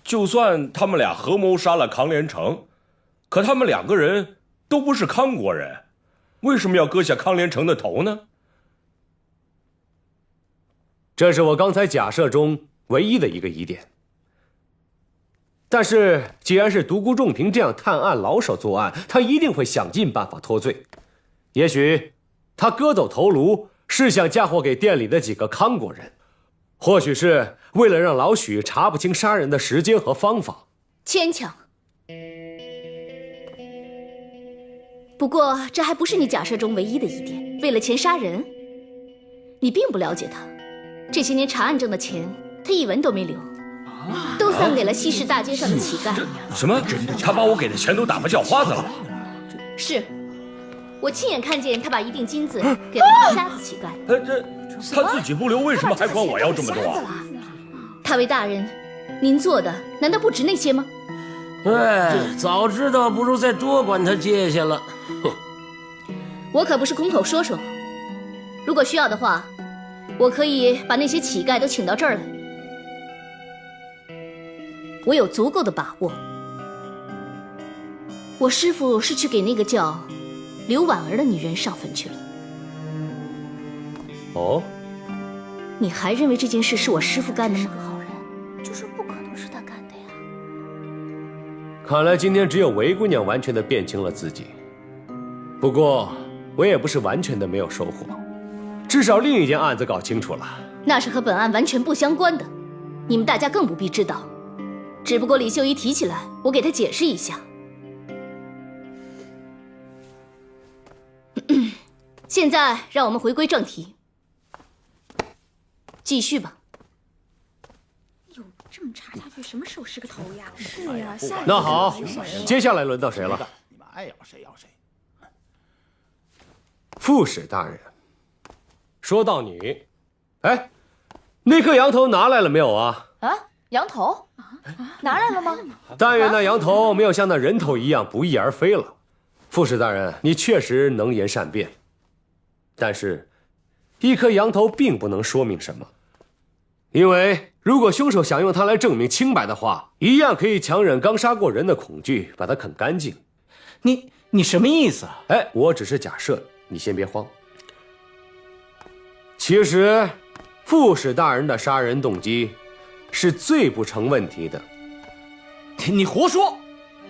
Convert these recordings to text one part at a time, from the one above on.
就算他们俩合谋杀了康连成，可他们2个人都不是康国人，为什么要割下康连成的头呢？这是我刚才假设中唯一的一个疑点。但是，既然是独孤仲平这样探案老手作案，他一定会想尽办法脱罪。也许，他割走头颅是想嫁祸给店里的几个康国人，或许是为了让老许查不清杀人的时间和方法。牵强。不过，这还不是你假设中唯一的疑点。为了钱杀人，你并不了解他。这些年查案挣的钱，他一文都没留。都散给了西市大街上的乞丐。什么？他把我给的钱都打发叫花子了？是，我亲眼看见他把一锭金子给了一个瞎子乞丐。他自己不留，为什么还管我要这么多啊？太尉大人，您做的难道不值那些吗？对，早知道不如再多管他借下了。我可不是空口说说，如果需要的话，我可以把那些乞丐都请到这儿来。我有足够的把握。我师父是去给那个叫刘婉儿的女人上坟去了。哦，你还认为这件事是我师父干的吗？是个好人，就是不可能是他干的呀。看来今天只有韦姑娘完全的辨清了自己。不过，我也不是完全的没有收获，至少另一件案子搞清楚了。那是和本案完全不相关的，你们大家更不必知道。只不过李秀仪提起来，我给她解释一下。现在让我们回归正题，继续吧。哟，这么查下去，什么时候是个头呀？是呀，那好，接下来轮到谁了？你们爱咬谁咬谁。副使大人，说到你，哎，那颗羊头拿来了没有啊？啊，羊头拿来了吗？但愿那羊头没有像那人头一样不翼而飞了。副使大人，你确实能言善辩，但是，一颗羊头并不能说明什么，因为如果凶手想用它来证明清白的话，一样可以强忍刚杀过人的恐惧，把它啃干净。你什么意思啊？哎，我只是假设，你先别慌。其实，副使大人的杀人动机是最不成问题的。你胡说！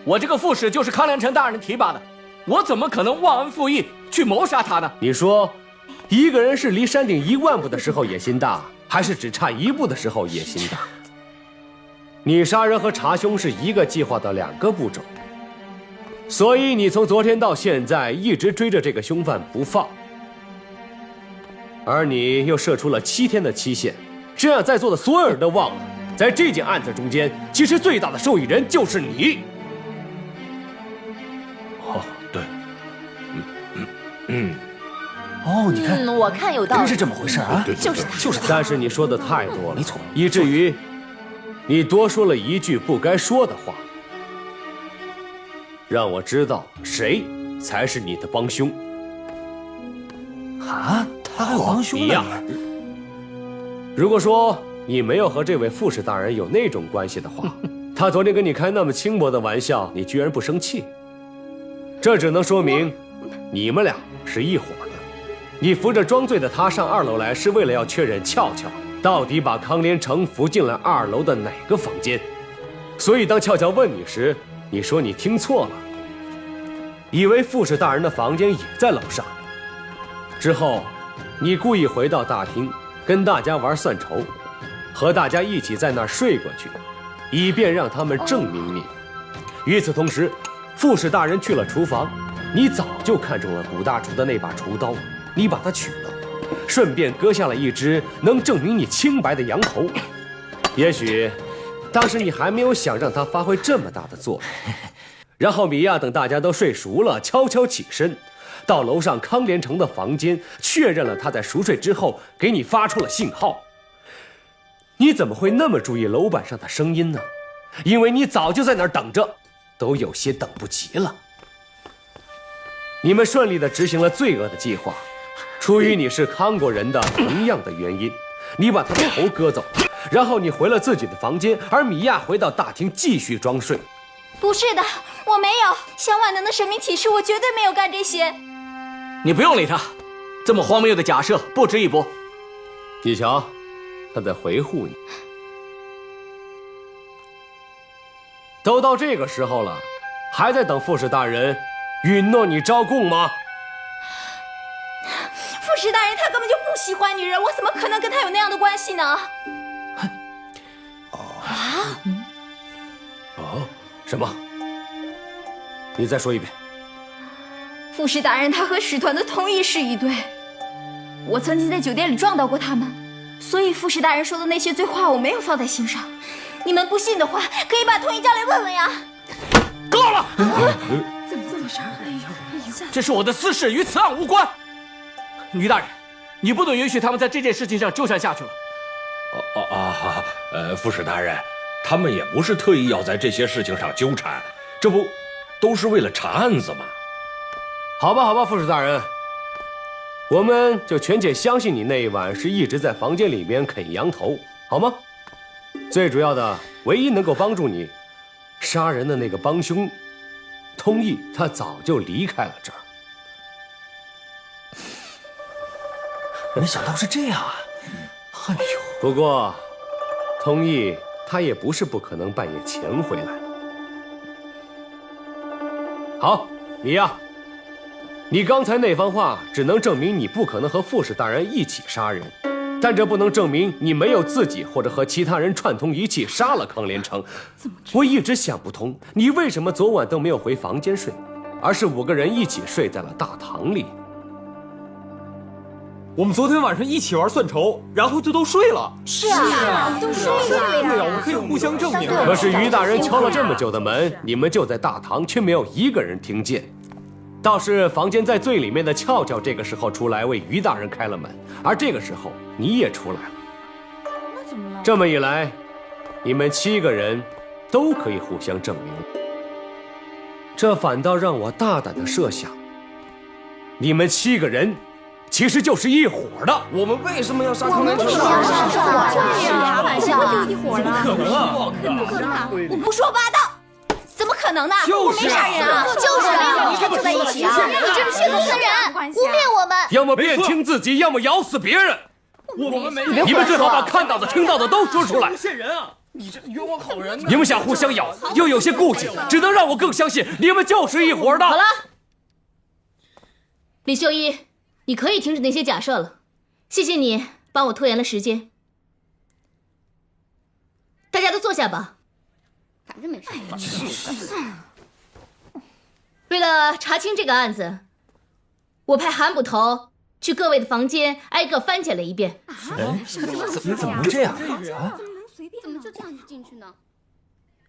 我这个副使就是康连成大人提拔的，我怎么可能忘恩负义去谋杀他呢？你说，一个人是离山顶1万步的时候野心大，还是只差1步的时候野心大？你杀人和查凶是一个计划的2个步骤，所以你从昨天到现在一直追着这个凶犯不放，而你又设出了7天的期限，这样在座的所有人都忘了，在这件案子中间，其实最大的受益人就是你。哦，对，哦，你看，我看有道理，真是这么回事啊！就是他，就是他。但是你说的太多了，没错，以至于你多说了一句不该说的话，让我知道谁才是你的帮凶。啊，他还有帮凶呢！如果说你没有和这位副使大人有那种关系的话，他昨天跟你开那么轻薄的玩笑，你居然不生气，这只能说明你们俩是一伙的。你扶着装醉的他上2楼来，是为了要确认俏俏到底把康连成扶进了2楼的哪个房间。所以当俏俏问你时，你说你听错了，以为副使大人的房间也在楼上。之后，你故意回到大厅，跟大家玩算筹，和大家一起在那儿睡过去，以便让他们证明你。与此同时，副使大人去了厨房，你早就看中了古大厨的那把厨刀，你把它取了，顺便割下了一只能证明你清白的羊头。也许，当时你还没有想让他发挥这么大的作用。然后米娅等大家都睡熟了，悄悄起身，到楼上康连成的房间，确认了他在熟睡之后，给你发出了信号。你怎么会那么注意楼板上的声音呢？因为你早就在那儿等着，都有些等不及了。你们顺利地执行了罪恶的计划，出于你是康国人的同样的原因，你把他的头割走，然后你回了自己的房间，而米娅回到大厅继续装睡。不是的，我没有。想万能的神明启示，我绝对没有干这些。你不用理他，这么荒谬的假设不值一驳。你瞧，他在回护你。都到这个时候了，还在等副使大人允诺你招供吗？副使大人他根本就不喜欢女人，我怎么可能跟他有那样的关系呢？什么？你再说一遍。副使大人他和使团的通义是一对，我曾经在酒店里撞到过他们，所以副使大人说的那些醉话我没有放在心上。你们不信的话，可以把通义叫来问问呀。够了！怎么这么伤人？这是我的私事，与此案无关。于大人，你不能允许他们在这件事情上纠缠下去了。副使大人，他们也不是特意要在这些事情上纠缠，这不都是为了查案子吗？好吧，好吧，副使大人，我们就全且相信你那一晚是一直在房间里面啃羊头，好吗？最主要的，唯一能够帮助你杀人的那个帮凶通义，他早就离开了这儿。没想到是这样啊！哎呦，不过，通义他也不是不可能半夜潜回来。好，米娅，你刚才那番话只能证明你不可能和副使大人一起杀人，但这不能证明你没有自己或者和其他人串通一气杀了康连成。我一直想不通，你为什么昨晚都没有回房间睡，而是5个人一起睡在了大堂里？我们昨天晚上一起玩算筹，然后就都睡了。是啊，都睡了呀。对呀，我们可以互相证明。可是于大人敲了这么久的门，你们就在大堂，却没有一个人听见。倒是房间在最里面的俏俏这个时候出来为于大人开了门，而这个时候你也出来了。那怎么了？这么一来，你们7个人都可以互相证明。这反倒让我大胆的设想，你们7个人其实就是一伙的。我们为什么要杀康连成？对呀，开玩笑啊！一伙怎么可能啊？不可能！我胡说八道！怎么可能呢？就是啊我没杀人啊！就是啊！你们住在一起啊！你这是血口喷人，污蔑我们！要么辩清自己，要么咬死别人。我们没，你们最好把看到的、听到的都说出来。骗人啊！你这冤枉好人呢！你们想互相咬，又有些顾忌，只能让我更相信你们就是一伙的。好了，李秀一，你可以停止那些假设了。谢谢你帮我拖延了时间。大家都坐下吧。反正没事。为了查清这个案子，我派韩捕头去各位的房间挨个翻检了一遍。怎么能这样啊？怎么就这样就进去呢？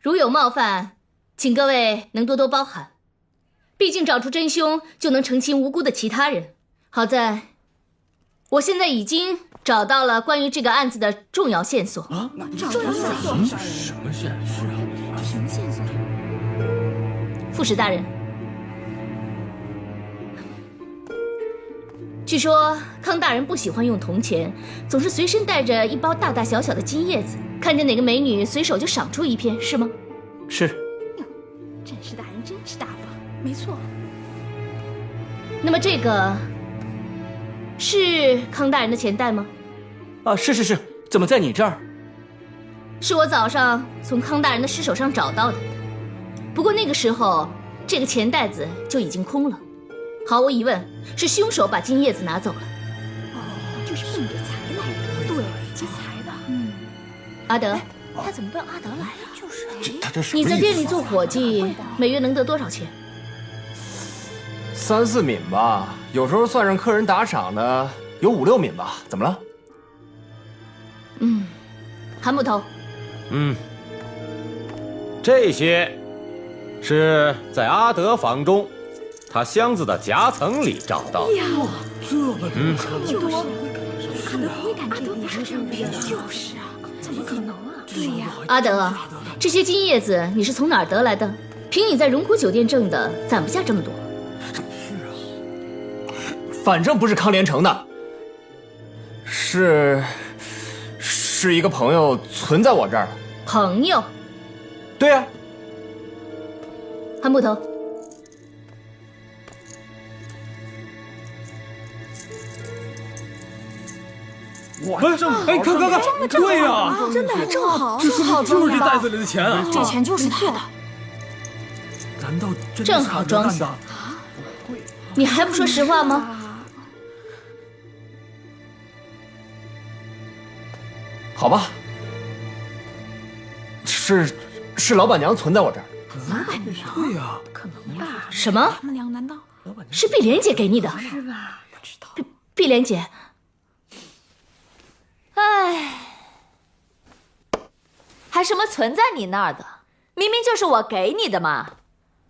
如有冒犯，请各位能多多包涵。毕竟找出真凶，就能澄清无辜的其他人。好在，我现在已经找到了关于这个案子的重要线索。重要线索？什么线索？什么线索？副使大人，据说康大人不喜欢用铜钱，总是随身带着一包大大小小的金叶子，看见哪个美女随手就赏出一片，是吗？是。镇氏大人真是大方。没错。那么这个是康大人的钱袋吗？啊，是，怎么在你这儿？是我早上从康大人的尸首上找到的。不过那个时候，这个钱袋子就已经空了。毫无疑问，是凶手把金叶子拿走了。就是奔着财来的。对，劫财的。阿德，他怎么奔阿德来了？就是他这是你在店里做伙计，每月能得多少钱？3、4敏吧，有时候算上客人打赏的，有5、6敏吧。怎么了？韩捕头。这些是在阿德房中他箱子的夹层里找到的。这么多，就是阿德不会干这件事情，就是啊，怎么可能啊？对呀，阿德，这些金叶子你是从哪儿得来的？凭你在荣湖酒店挣的，攒不下这么多。反正不是康连成的，是是一个朋友存在我这儿。朋友？对呀。韩捕头。哇，哎，看，对呀，真的正好，就是这袋子里的钱啊！这钱就是他的。难道正好装下？你还不说实话吗？好吧，是老板娘存在我这儿。老板娘？对呀，不可能吧？什么？他们俩难道是碧莲姐给你的？是吧？不知道。碧莲姐。唉，还什么存在你那儿的？明明就是我给你的嘛！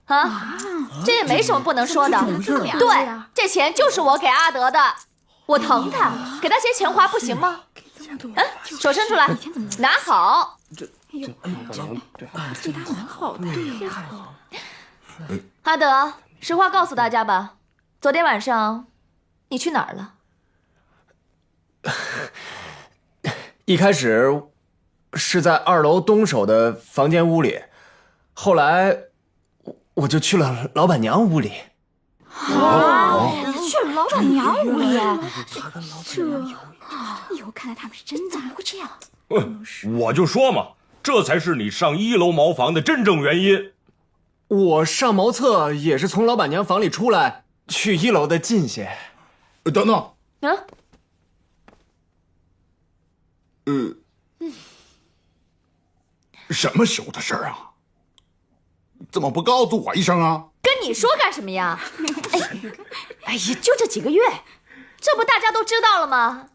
啊，这也没什么不能说的。对，这钱就是我给阿德的，我疼他，给他些钱花不行吗？手伸出来，拿好。对他蛮好的。阿德，实话告诉大家吧，昨天晚上你去哪儿了？一开始是在2楼东首的房间屋里，后来我就去了老板娘屋里。去了老板娘屋里？以后看来他们是真怎么会这样？我就说嘛，这才是你上1楼茅房的真正原因。我上茅厕也是从老板娘房里出来，去1楼的近些。等等。什么时候的事儿啊？怎么不告诉我一声啊？跟你说干什么呀？哎呀，就这几个月，这不大家都知道了吗？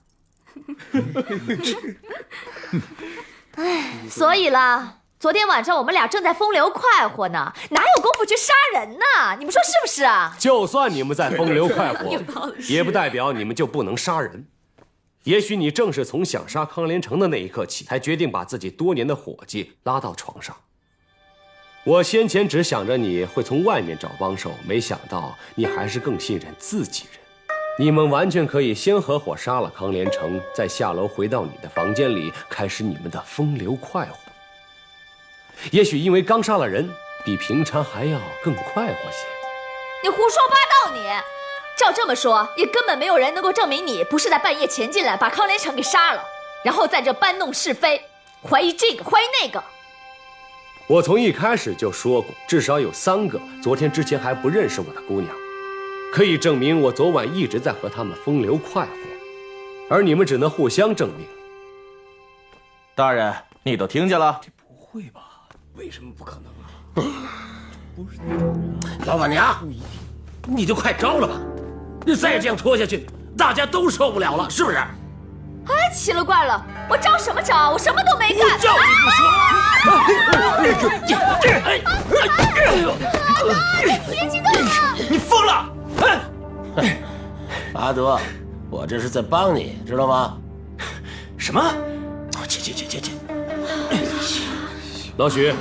哎，所以啦，昨天晚上我们俩正在风流快活呢，哪有功夫去杀人呢？你们说是不是啊？就算你们在风流快活，也不代表你们就不能杀人。也许你正是从想杀康连成的那一刻起，才决定把自己多年的伙计拉到床上。我先前只想着你会从外面找帮手，没想到你还是更信任自己人。你们完全可以先合伙杀了康连成，再下楼回到你的房间里，开始你们的风流快活。也许因为刚杀了人，比平常还要更快活些。你胡说八道你！照这么说，也根本没有人能够证明你不是在半夜潜进来把康连成给杀了，然后在这搬弄是非，怀疑这个怀疑那个。我从一开始就说过，至少有3个昨天之前还不认识我的姑娘，可以证明我昨晚一直在和她们风流快活，而你们只能互相证明。大人，你都听见了？这不会吧？为什么不可能啊？不是老板娘，你就快招了吧！你再这样拖下去，大家都受不了了，是不是？哎，奇了怪了，我招什么招？我什么都没干。我叫你不说。别激动啊！你疯了！阿德，我这是在帮你，知道吗？什么？去！老许，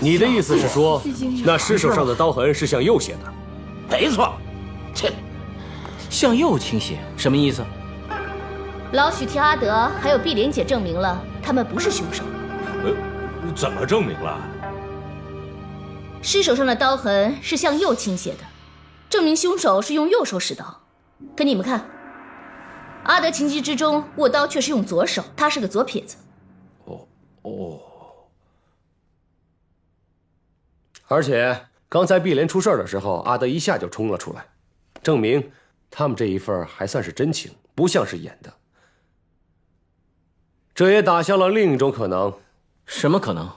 你的意思是说，那尸首上的刀痕是向右写的？没错。切，向右倾斜，什么意思？老许替阿德还有碧莲姐证明了他们不是凶手。怎么证明了？尸首上的刀痕是向右倾斜的，证明凶手是用右手使刀。可你们看，阿德情急之中握刀却是用左手，他是个左撇子。而且刚才碧莲出事的时候，阿德一下就冲了出来，证明他们这一份还算是真情，不像是演的。这也打消了另一种可能。什么可能？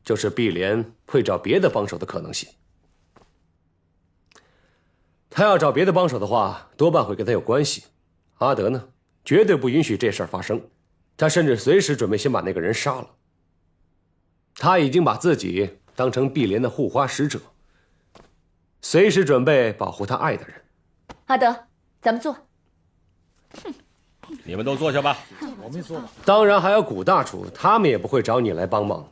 就是碧莲会找别的帮手的可能性。他要找别的帮手的话，多半会跟他有关系。阿德呢，绝对不允许这事儿发生，他甚至随时准备先把那个人杀了。他已经把自己当成碧莲的护花使者，随时准备保护他爱的人。阿德，咱们坐。你们都坐下吧。我没坐。当然还有古大厨，他们也不会找你来帮忙。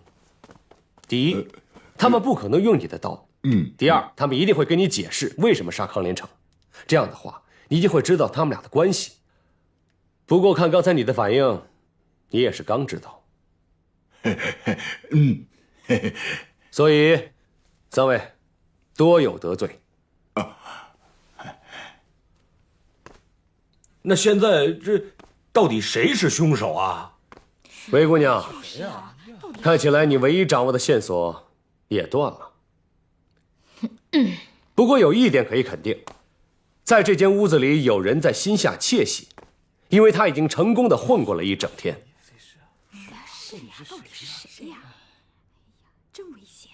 第一，他们不可能用你的刀。第二，他们一定会跟你解释为什么杀康连成。这样的话，你一定会知道他们俩的关系。不过看刚才你的反应，你也是刚知道。嗯，所以，三位多有得罪。那现在这到底谁是凶手啊？韦姑娘，看起来你唯一掌握的线索也断了。不过有一点可以肯定，在这间屋子里有人在心下窃喜，因为他已经成功的混过了一整天。到底是谁呀？真危险！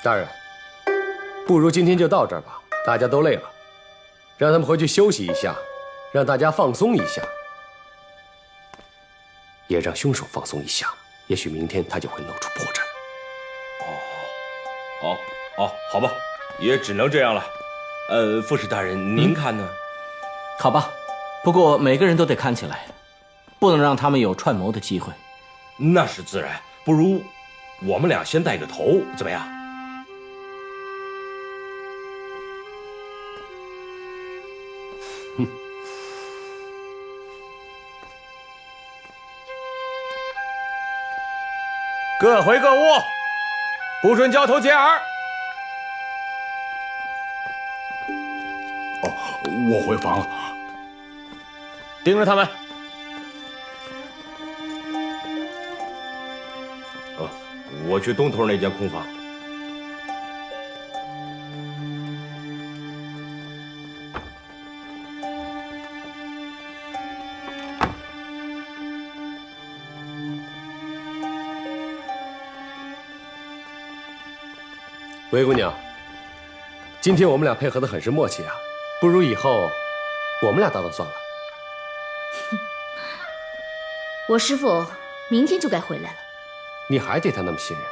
大人，不如今天就到这儿吧，大家都累了，让他们回去休息一下，让大家放松一下，也让凶手放松一下，也许明天他就会露出破绽。好吧，也只能这样了。副使大人，您看呢？好吧，不过每个人都得看起来，不能让他们有串谋的机会。那是自然，不如我们俩先带个头，怎么样？各回各屋，不准交头接耳。我回房了。盯着他们。我去东头那间空房。韦姑娘，今天我们俩配合得很是默契啊，不如以后我们俩搭档算了。我师父明天就该回来了。你还对他那么信任？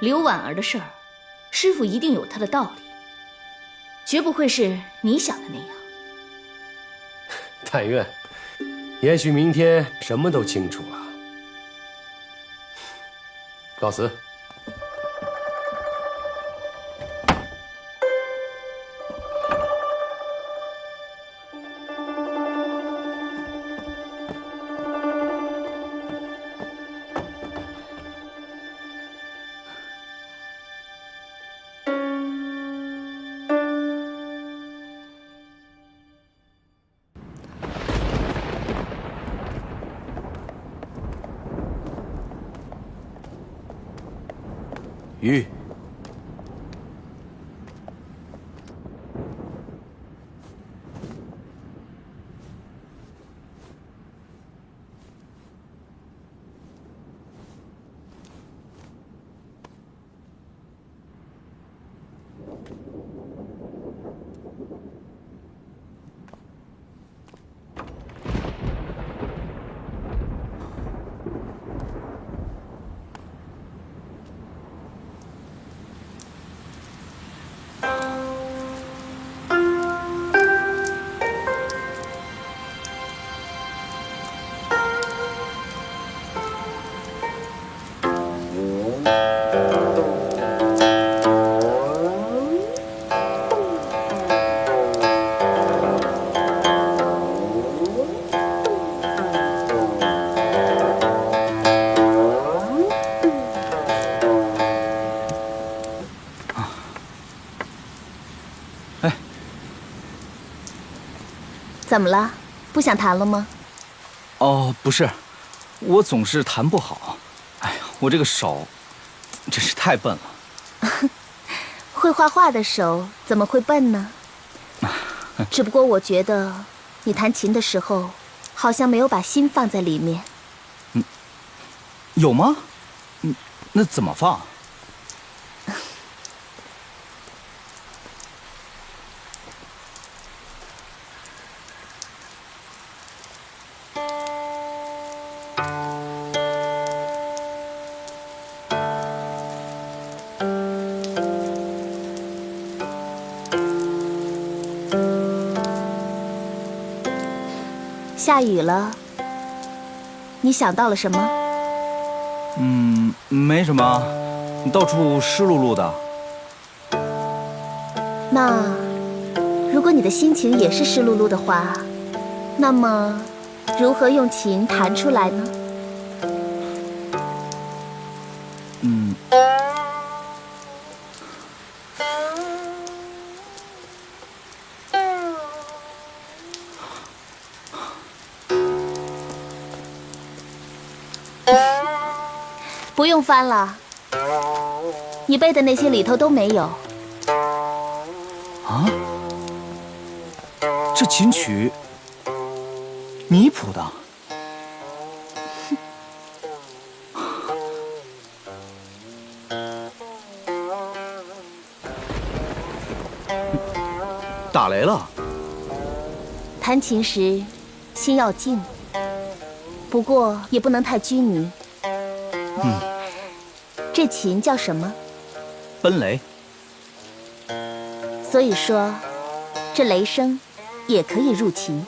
刘婉儿的事儿，师父一定有他的道理，绝不会是你想的那样。但愿，也许明天什么都清楚了。告辞。鱼，怎么了？不想弹了吗？哦，不是，我总是弹不好。哎呀，我这个手真是太笨了。会画画的手怎么会笨呢？只不过我觉得你弹琴的时候，好像没有把心放在里面。有吗？那怎么放？下雨了，你想到了什么？没什么，到处湿漉漉的。那如果你的心情也是湿漉漉的话，那么如何用琴弹出来呢？不用翻了，你背的那些里头都没有。啊？这琴曲你谱的？打雷了。弹琴时心要静，不过也不能太拘泥。这琴叫什么？奔雷。所以说，这雷声也可以入琴。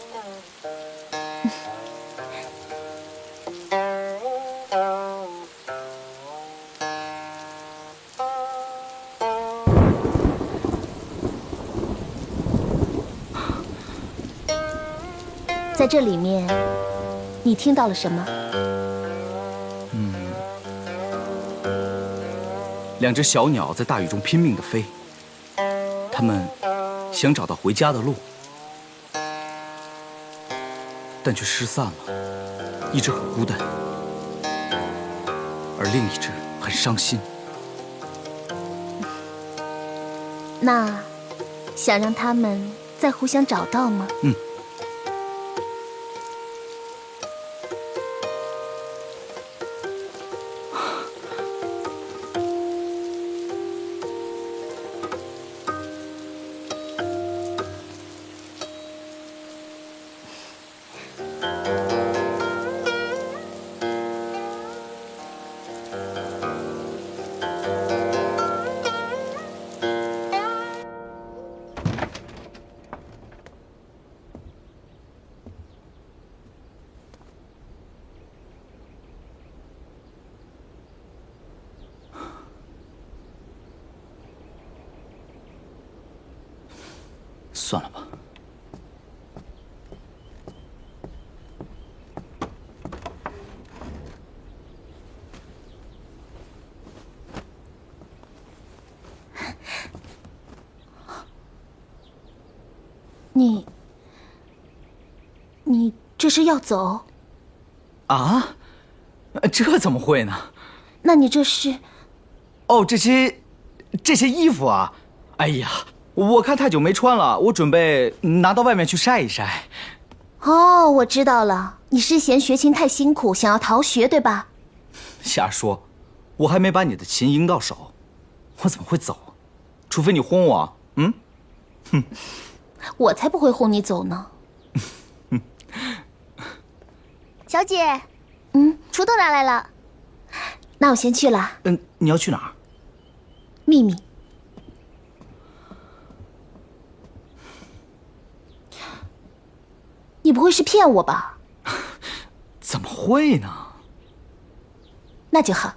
在这里面，你听到了什么？两只小鸟在大雨中拼命地飞，它们想找到回家的路，但却失散了。一只很孤单，而另一只很伤心。那想让它们再互相找到吗？算了吧。你这是要走？啊？这怎么会呢？那你这是？哦，这些衣服啊，哎呀，我看太久没穿了，我准备拿到外面去晒一晒。哦，我知道了，你是嫌学琴太辛苦，想要逃学，对吧？瞎说，我还没把你的琴赢到手，我怎么会走？除非你轰我。哼，我才不会轰你走呢。小姐，锄头拿来了。那我先去了。你要去哪儿？秘密。你不会是骗我吧？怎么会呢？那就好。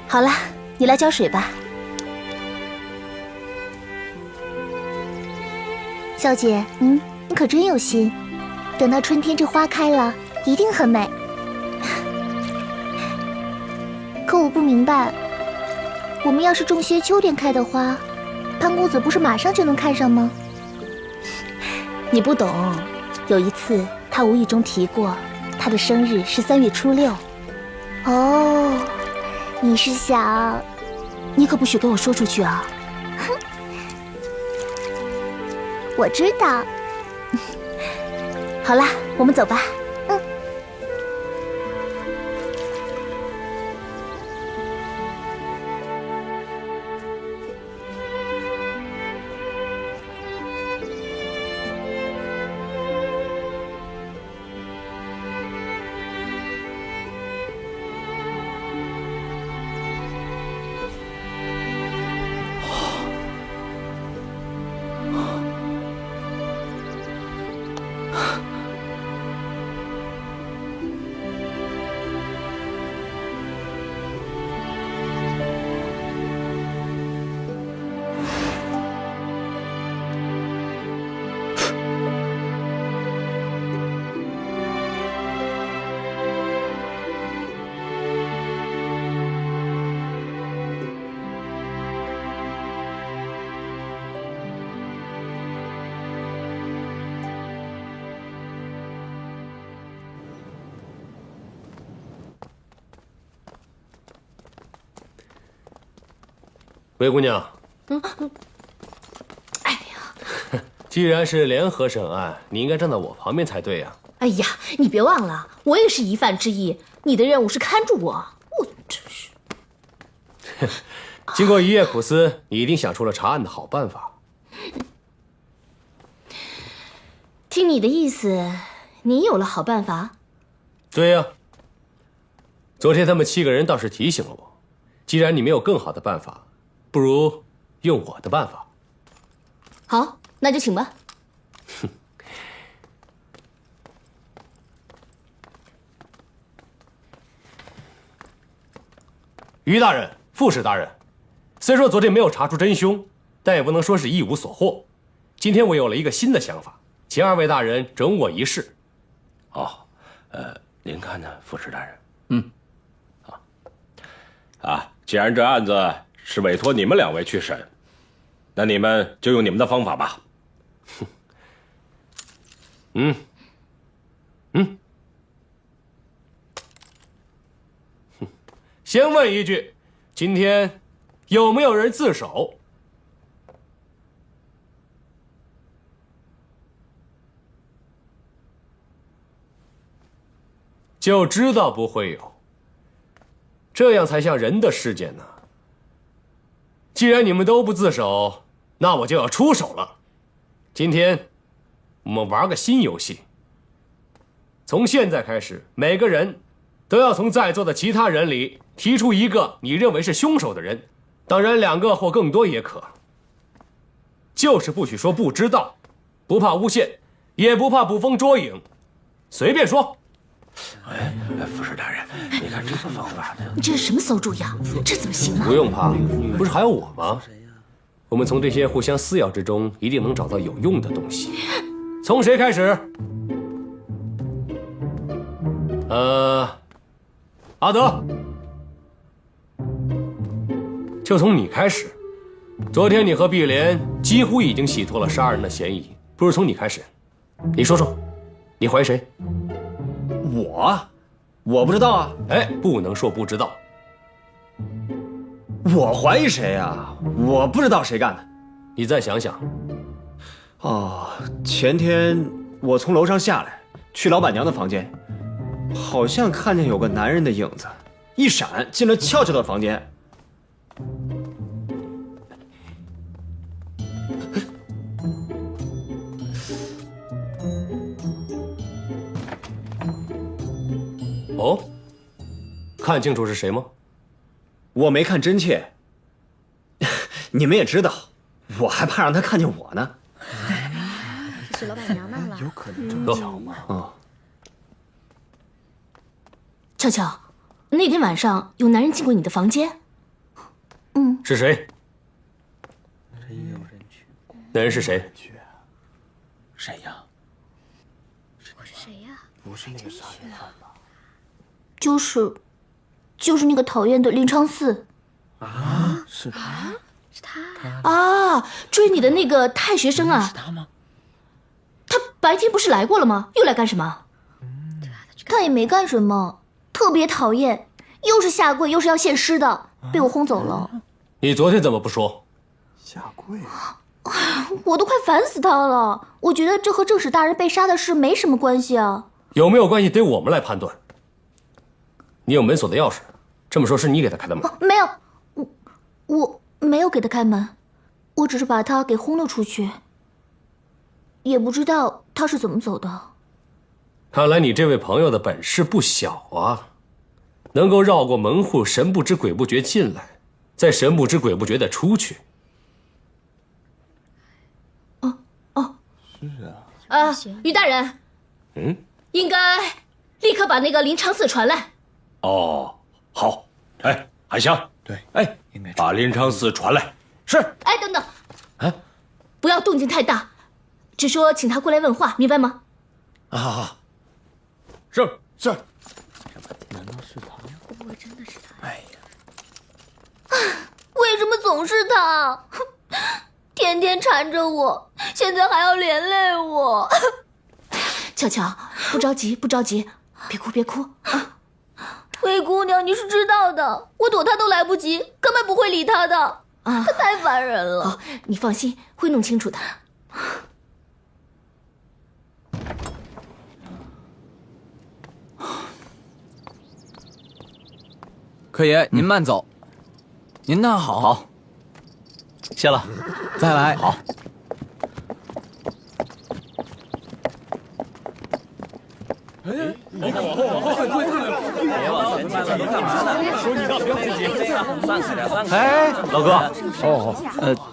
好了，你来浇水吧。小姐，你可真有心。等到春天这花开了，一定很美。可我不明白，我们要是种些秋天开的花，潘公子不是马上就能看上吗？你不懂，有一次他无意中提过，他的生日是3月初6。哦，你是想……你可不许给我说出去啊！我知道。好啦，我们走吧。魏姑娘，哎呀，既然是联合审案，你应该站在我旁边才对呀。哎呀，你别忘了，我也是疑犯之一，你的任务是看住我。我真是。经过一夜苦思，你一定想出了查案的好办法。听你的意思，你有了好办法？对呀。昨天他们7个人倒是提醒了我，既然你没有更好的办法，不如用我的办法。好，那就请吧。于大人、副使大人，虽说昨天没有查出真凶，但也不能说是一无所获。今天我有了一个新的想法，请2位大人整我一试。哦，您看呢，副使大人？既然这案子是委托你们2位去审，那你们就用你们的方法吧。先问一句，今天有没有人自首？就知道不会有，这样才像人的世界呢。既然你们都不自首，那我就要出手了。今天我们玩个新游戏，从现在开始，每个人都要从在座的其他人里提出一个你认为是凶手的人，当然2个或更多也可。就是不许说不知道，不怕诬陷，也不怕捕风捉影，随便说。副使大人，你看这个方法你这是什么馊主意啊？这怎么行啊？不用怕，不是还有我吗？我们从这些互相撕咬之中，一定能找到有用的东西。从谁开始？阿德，就从你开始。昨天你和碧莲几乎已经洗脱了杀人的嫌疑，不如从你开始。你说说，你怀疑谁？我不知道啊。哎，不能说不知道。我怀疑谁啊？我不知道谁干的。你再想想。前天我从楼上下来，去老板娘的房间，好像看见有个男人的影子，一闪进了俏俏的房间。哦，看清楚是谁吗？我没看真切。你们也知道，我还怕让他看见我呢。是老板娘弄了，有可能这么巧吗？俏俏，那天晚上有男人进过你的房间？是谁？那人是谁？谁呀？是谁呀？不是那个杀人犯吧？就是那个讨厌的林昌嗣。是他？是他啊，追你的那个太学生啊？是他吗？他白天不是来过了吗？又来干什么？他也没干什么，特别讨厌，又是下跪又是要献尸的，被我轰走了。你昨天怎么不说？下跪？我都快烦死他了。我觉得这和正史大人被杀的事没什么关系啊。有没有关系得我们来判断。你有门锁的钥匙，这么说是你给他开的门？没有，我没有给他开门，我只是把他给轰了出去，也不知道他是怎么走的。看来你这位朋友的本事不小啊，能够绕过门户，神不知鬼不觉进来，再神不知鬼不觉的出去。是啊。于大人，应该立刻把那个林长嗣传来。哦，好。哎，海香，对，哎，把林长嗣传来。是。哎，等等，不要动静太大，只说请他过来问话，明白吗？好。是。难道是他？会不会真的是他？哎呀，为什么总是他？天天缠着我，现在还要连累我。巧巧，不着急，不着急，别哭，别哭啊！灰姑娘，你是知道的，我躲他都来不及，根本不会理他的。啊，他太烦人了。哦，你放心，会弄清楚的。客爷，您慢走。您那好。好，谢了。再来。好。哎，老哥，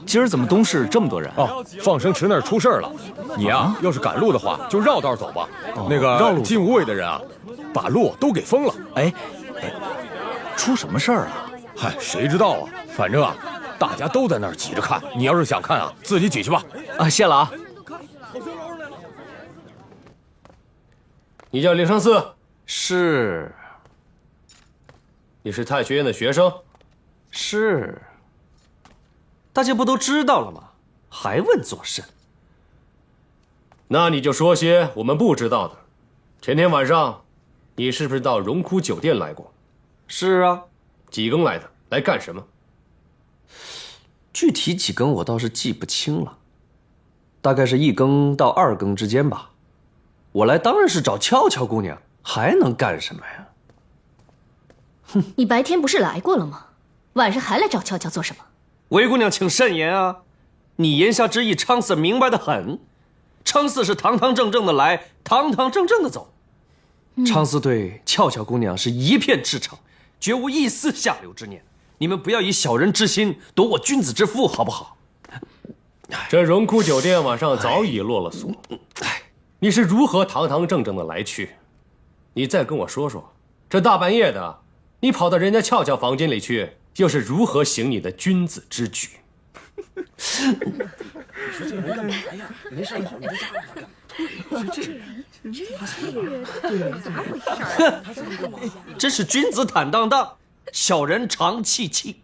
今儿怎么东市这么多人？哦，放生池那儿出事了。你啊，要是赶路的话，就绕道走吧。那个进无畏的人啊，把路都给封了。哎，出什么事儿啊？嗨，谁知道啊？反正啊，大家都在那儿挤着看。你要是想看啊，自己挤去吧。啊，谢了啊。你叫林承嗣？是。你是太学院的学生？是。大家不都知道了吗？还问作甚？那你就说些我们不知道的。前天晚上，你是不是到荣枯酒店来过？是啊。几更来的？来干什么？具体几更我倒是记不清了，大概是1更到2更之间吧。我来当然是找俏俏姑娘，还能干什么呀？哼，你白天不是来过了吗？晚上还来找俏俏做什么？韦姑娘请慎言啊！你言下之意，昌四明白得很。昌四是堂堂正正的来，堂堂正正的走。昌四对俏俏姑娘是一片赤诚，绝无一丝下流之念。你们不要以小人之心夺我君子之腹，好不好？这荣枯酒店晚上早已落了锁，你是如何堂堂正正的来去？你再跟我说说，这大半夜的，你跑到人家俏俏房间里去，又是如何行你的君子之举？你说这人干嘛呀？没事，跑你这家干嘛？这咋回事？真是君子坦荡荡，小人长戚戚。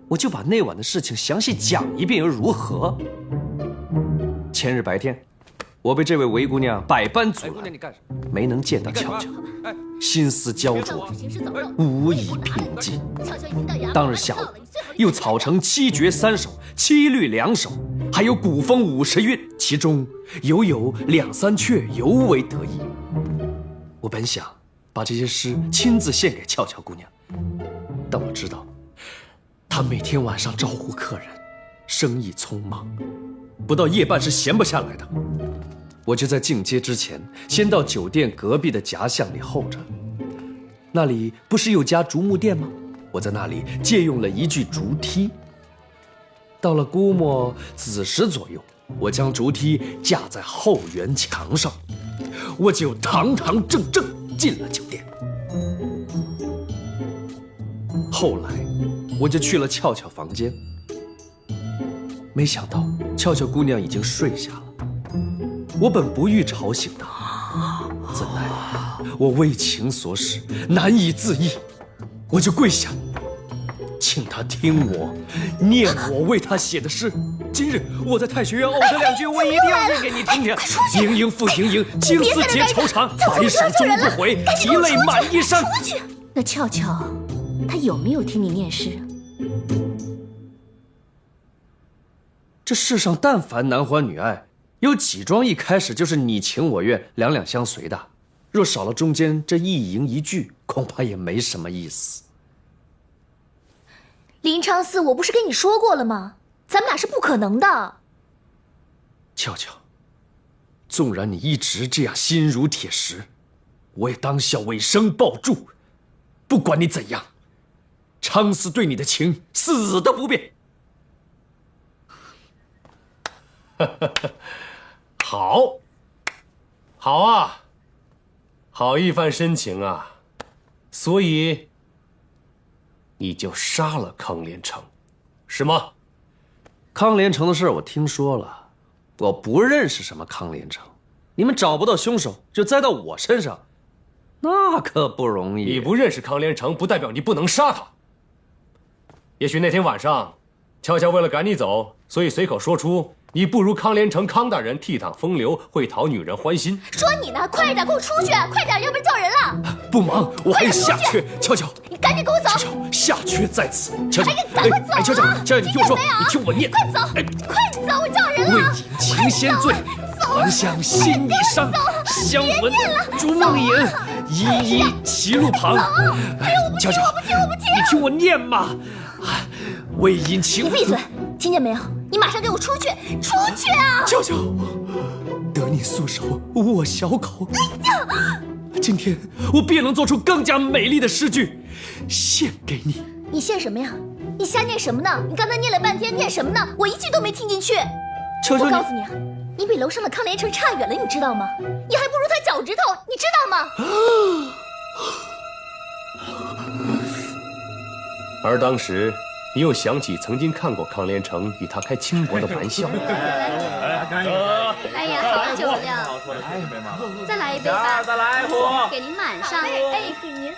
我就把那晚的事情详细讲一遍又如何？前日白天，我被这位韦姑娘百般阻拦，没能见到俏俏，心思焦灼，无以平静。当日下午，又草成7绝3首，7律2首，还有古风50韵，其中有2、3阙尤为得意。我本想把这些诗亲自献给俏俏姑娘，但我知道她每天晚上招呼客人，生意匆忙，不到夜半是闲不下来的。我就在进街之前，先到酒店隔壁的夹巷里候着。那里不是有家竹木店吗？我在那里借用了一具竹梯。到了估摸子时左右，我将竹梯架在后园墙上，我就堂堂正正进了酒店。后来，我就去了俏俏房间，没想到俏俏姑娘已经睡下了。我本不欲吵醒她，怎奈我为情所使，难以自抑，我就跪下，请她听我念我为她写的诗。今日我在太学院呕着2句，我一定要念给你听听。盈盈复盈盈，青丝结愁肠，白首终不悔，涕泪满衣裳。那俏俏，她有没有听你念诗？这世上但凡男欢女爱，有几桩一开始就是你情我愿、两两相随的。若少了中间这一吟一句，恐怕也没什么意思。林昌嗣，我不是跟你说过了吗？咱们俩是不可能的。俏俏，纵然你一直这样心如铁石，我也当笑尾声抱柱。不管你怎样，昌嗣对你的情死都不变。好，好啊，好一番深情啊！所以你就杀了康连城，是吗？康连城的事我听说了，我不认识什么康连城，你们找不到凶手就栽到我身上，那可不容易。你不认识康连城，不代表你不能杀他。也许那天晚上，悄悄为了赶你走，所以随口说出你不如康连城康大人倜傥风流，会讨女人欢心。说你呢，快点给我出去，快点，要不然叫人了。不忙，我还有下阙。悄悄，你赶紧跟我走！乔乔，下缺在此。乔乔，赶快走啊！乔乔，乔乔，你听我说，你听我念。快走！快走！我叫人了。为饮情仙醉，还乡心已伤。相闻逐梦影，依依歧路旁。乔乔，你听我念嘛。为饮情。你闭嘴！听见没有？你马上给我出去！出去啊！乔乔，得你素手握小口。今天我必能做出更加美丽的诗句，献给你。你献什么呀？你瞎念什么呢？你刚才念了半天，念什么呢？我一句都没听进去。乔乔，我告诉你啊，你比楼上的康连城差远了，你知道吗？你还不如他脚趾头，你知道吗？而当时，你又想起曾经看过康连城与他开轻薄的玩笑。哎呀，好酒量！再来一杯吧，再来一壶，给您满上。哎，给您。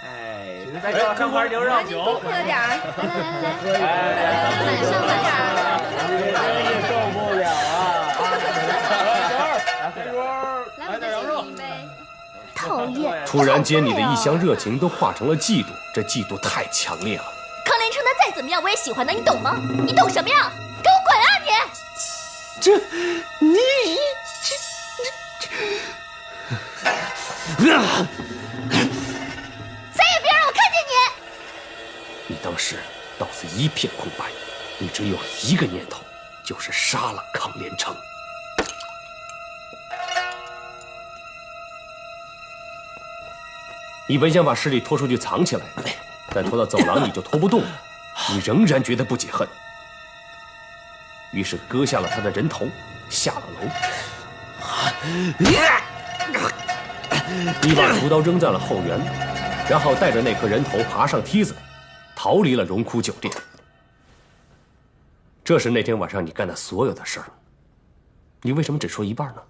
哎，再上盘牛肉酒，多喝点儿。来，满上满上。受不了啊！来，我再请您一杯。讨厌！突然间，你的一厢热情都化成了嫉妒，这嫉妒太强烈了。康连城他再怎么样，我也喜欢他，你懂吗？你懂什么呀？给我滚啊你！再也别让我看见你！你当时脑子一片空白，你只有一个念头，就是杀了康连城。你本想把尸体拖出去藏起来，但拖到走廊你就拖不动了，你仍然觉得不解恨，于是割下了他的人头，下了楼。你把屠刀扔在了后园，然后带着那颗人头爬上梯子，逃离了荣枯酒店。这是那天晚上你干的所有的事儿。你为什么只说一半呢？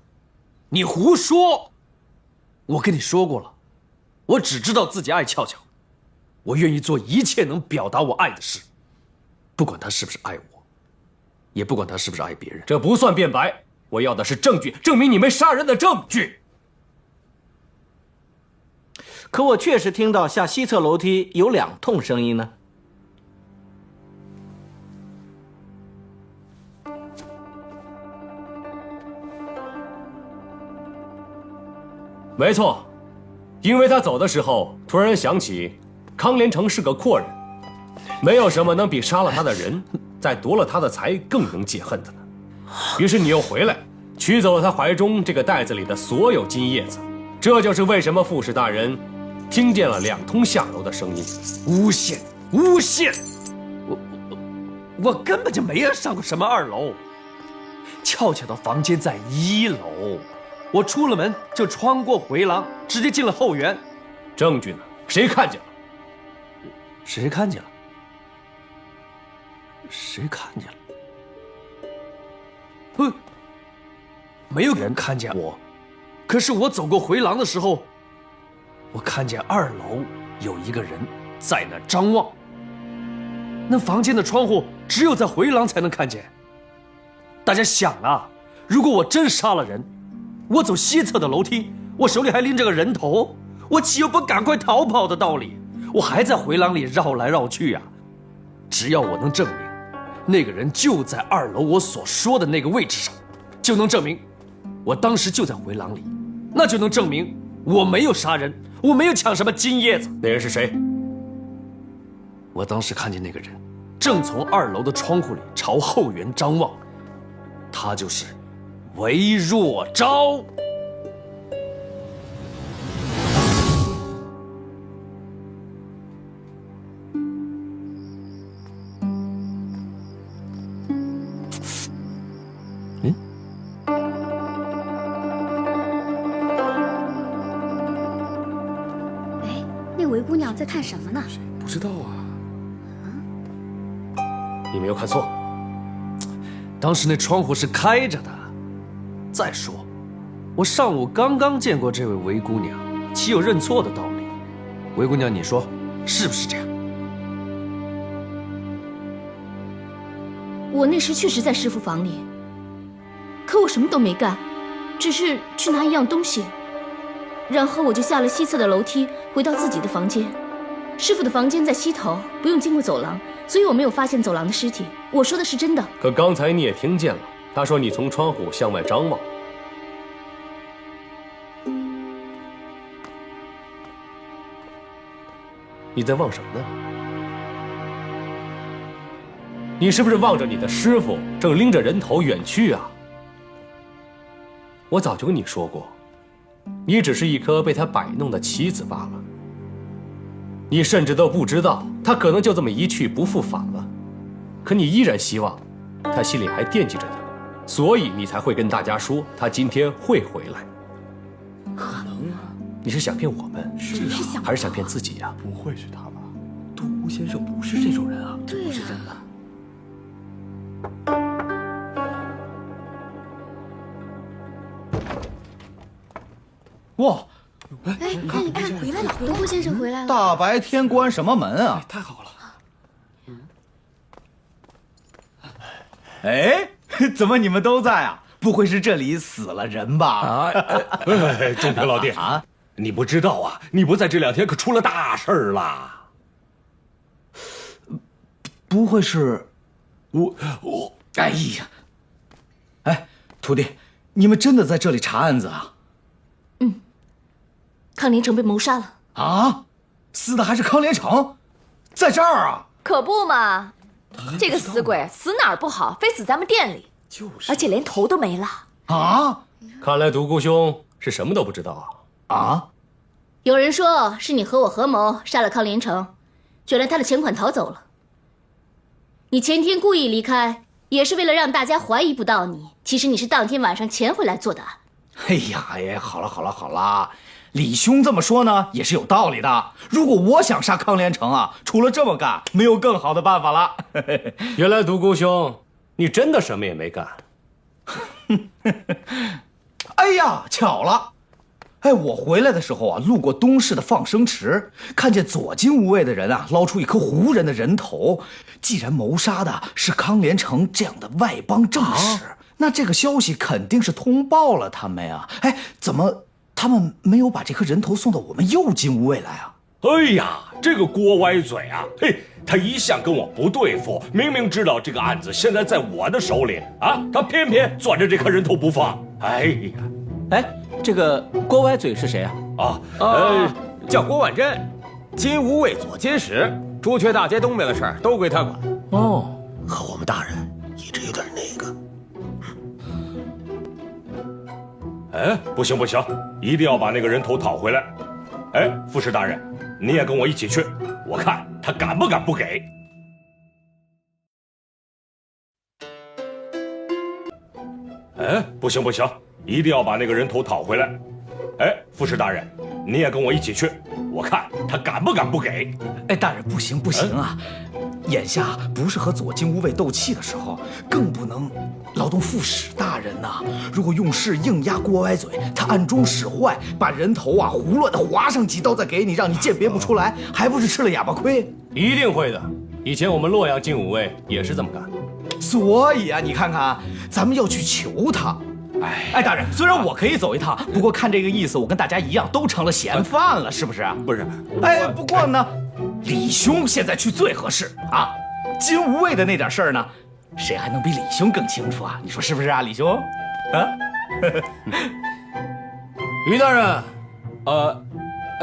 你胡说！我跟你说过了，我只知道自己爱俏俏，我愿意做一切能表达我爱的事，不管他是不是爱我，也不管他是不是爱别人。这不算辩白，我要的是证据，证明你没杀人的证据。可我确实听到下西侧楼梯有2通声音呢。没错，因为他走的时候突然想起康连城是个阔人，没有什么能比杀了他的人，再夺了他的财更能解恨的呢。于是你又回来，取走了他怀中这个袋子里的所有金叶子。这就是为什么副使大人听见了2通下楼的声音。诬陷，诬陷！我根本就没有上过什么2楼，俏俏的房间在1楼。我出了门就穿过回廊，直接进了后园。证据呢？谁看见了？谁看见了？谁看见了？没有人看见我。可是我走过回廊的时候，我看见2楼有一个人在那张望。那房间的窗户只有在回廊才能看见。大家想啊，如果我真杀了人，我走西侧的楼梯，我手里还拎着个人头，我岂有不赶快逃跑的道理？我还在回廊里绕来绕去啊！只要我能证明，那个人就在2楼我所说的那个位置上，就能证明我当时就在回廊里，那就能证明我没有杀人，我没有抢什么金叶子。那人是谁？我当时看见那个人正从2楼的窗户里朝后园张望，他就是韦若昭。那韦姑娘在看什么呢？不知道啊。你没有看错，当时那窗户是开着的。再说，我上午刚刚见过这位韦姑娘，岂有认错的道理？韦姑娘，你说是不是这样？我那时确实在师傅房里，可我什么都没干，只是去拿一样东西，然后我就下了西侧的楼梯，回到自己的房间。师傅的房间在西头，不用经过走廊，所以我没有发现走廊的尸体。我说的是真的。可刚才你也听见了，他说你从窗户向外张望。你在望什么呢？你是不是望着你的师傅正拎着人头远去啊？我早就跟你说过，你只是一颗被他摆弄的棋子罢了。你甚至都不知道，他可能就这么一去不复返了。可你依然希望，他心里还惦记着他，所以你才会跟大家说他今天会回来。可能啊？你是想骗我们，还是想骗自己呀？不会是他吧？独孤先生不是这种人啊，这不是真的。哇！哎，你看，回来了，独孤先生回来了。大白天关什么门啊？太好了。哎，怎么你们都在啊？不会是这里死了人吧？仲平老弟啊，你不知道啊，你不在这2天可出了大事儿了。不会是我？哎呀！哎，徒弟，你们真的在这里查案子啊？康连成被谋杀了啊！死的还是康连成，在这儿啊！可不嘛，这个死鬼死哪儿不好，非死咱们店里，而且连头都没了啊！看来独孤兄是什么都不知道啊！啊！有人说是你和我合谋杀了康连成，卷了他的钱款逃走了。你前天故意离开，也是为了让大家怀疑不到你。其实你是当天晚上潜回来做的案。哎呀，好了，李兄这么说呢，也是有道理的。如果我想杀康连成啊，除了这么干，没有更好的办法了。原来独孤兄，你真的什么也没干。哎呀，巧了！哎，我回来的时候啊，路过东市的放生池，看见左近无卫的人啊，捞出一颗胡人的人头。既然谋杀的是康连成这样的外邦正使，那这个消息肯定是通报了他们呀。哎，怎么他们没有把这颗人头送到我们右近无卫来啊？哎呀，这个郭歪嘴啊，嘿，他一向跟我不对付，明明知道这个案子现在在我的手里啊，他偏偏攥着这颗人头不放。哎呀，哎，这个郭歪嘴是谁啊？叫郭万珍，金吾卫左监使，朱雀大街东边的事儿都归他管。哦，和我们大人一直有点那个。哎，不行，一定要把那个人头讨回来。哎，副使大人，你也跟我一起去，我看他敢不敢不给。哎，不行，一定要把那个人头讨回来。哎，副使大人，你也跟我一起去，我看他敢不敢不给。哎，大人，不行啊！眼下不是和左近无卫斗气的时候，更不能劳动副使大人呐。如果用事硬压郭歪嘴，他暗中使坏，把人头啊胡乱的划上几刀再给你，让你鉴别不出来，还不是吃了哑巴亏？一定会的。以前我们洛阳近五卫也是这么干。所以啊，你看看，咱们要去求他。哎，大人，虽然我可以走一趟，不过看这个意思，我跟大家一样都成了嫌犯了，是不是？不是。哎，不过呢，李兄现在去最合适啊。金无畏的那点事儿呢，谁还能比李兄更清楚啊？你说是不是啊，李兄？啊？于大人，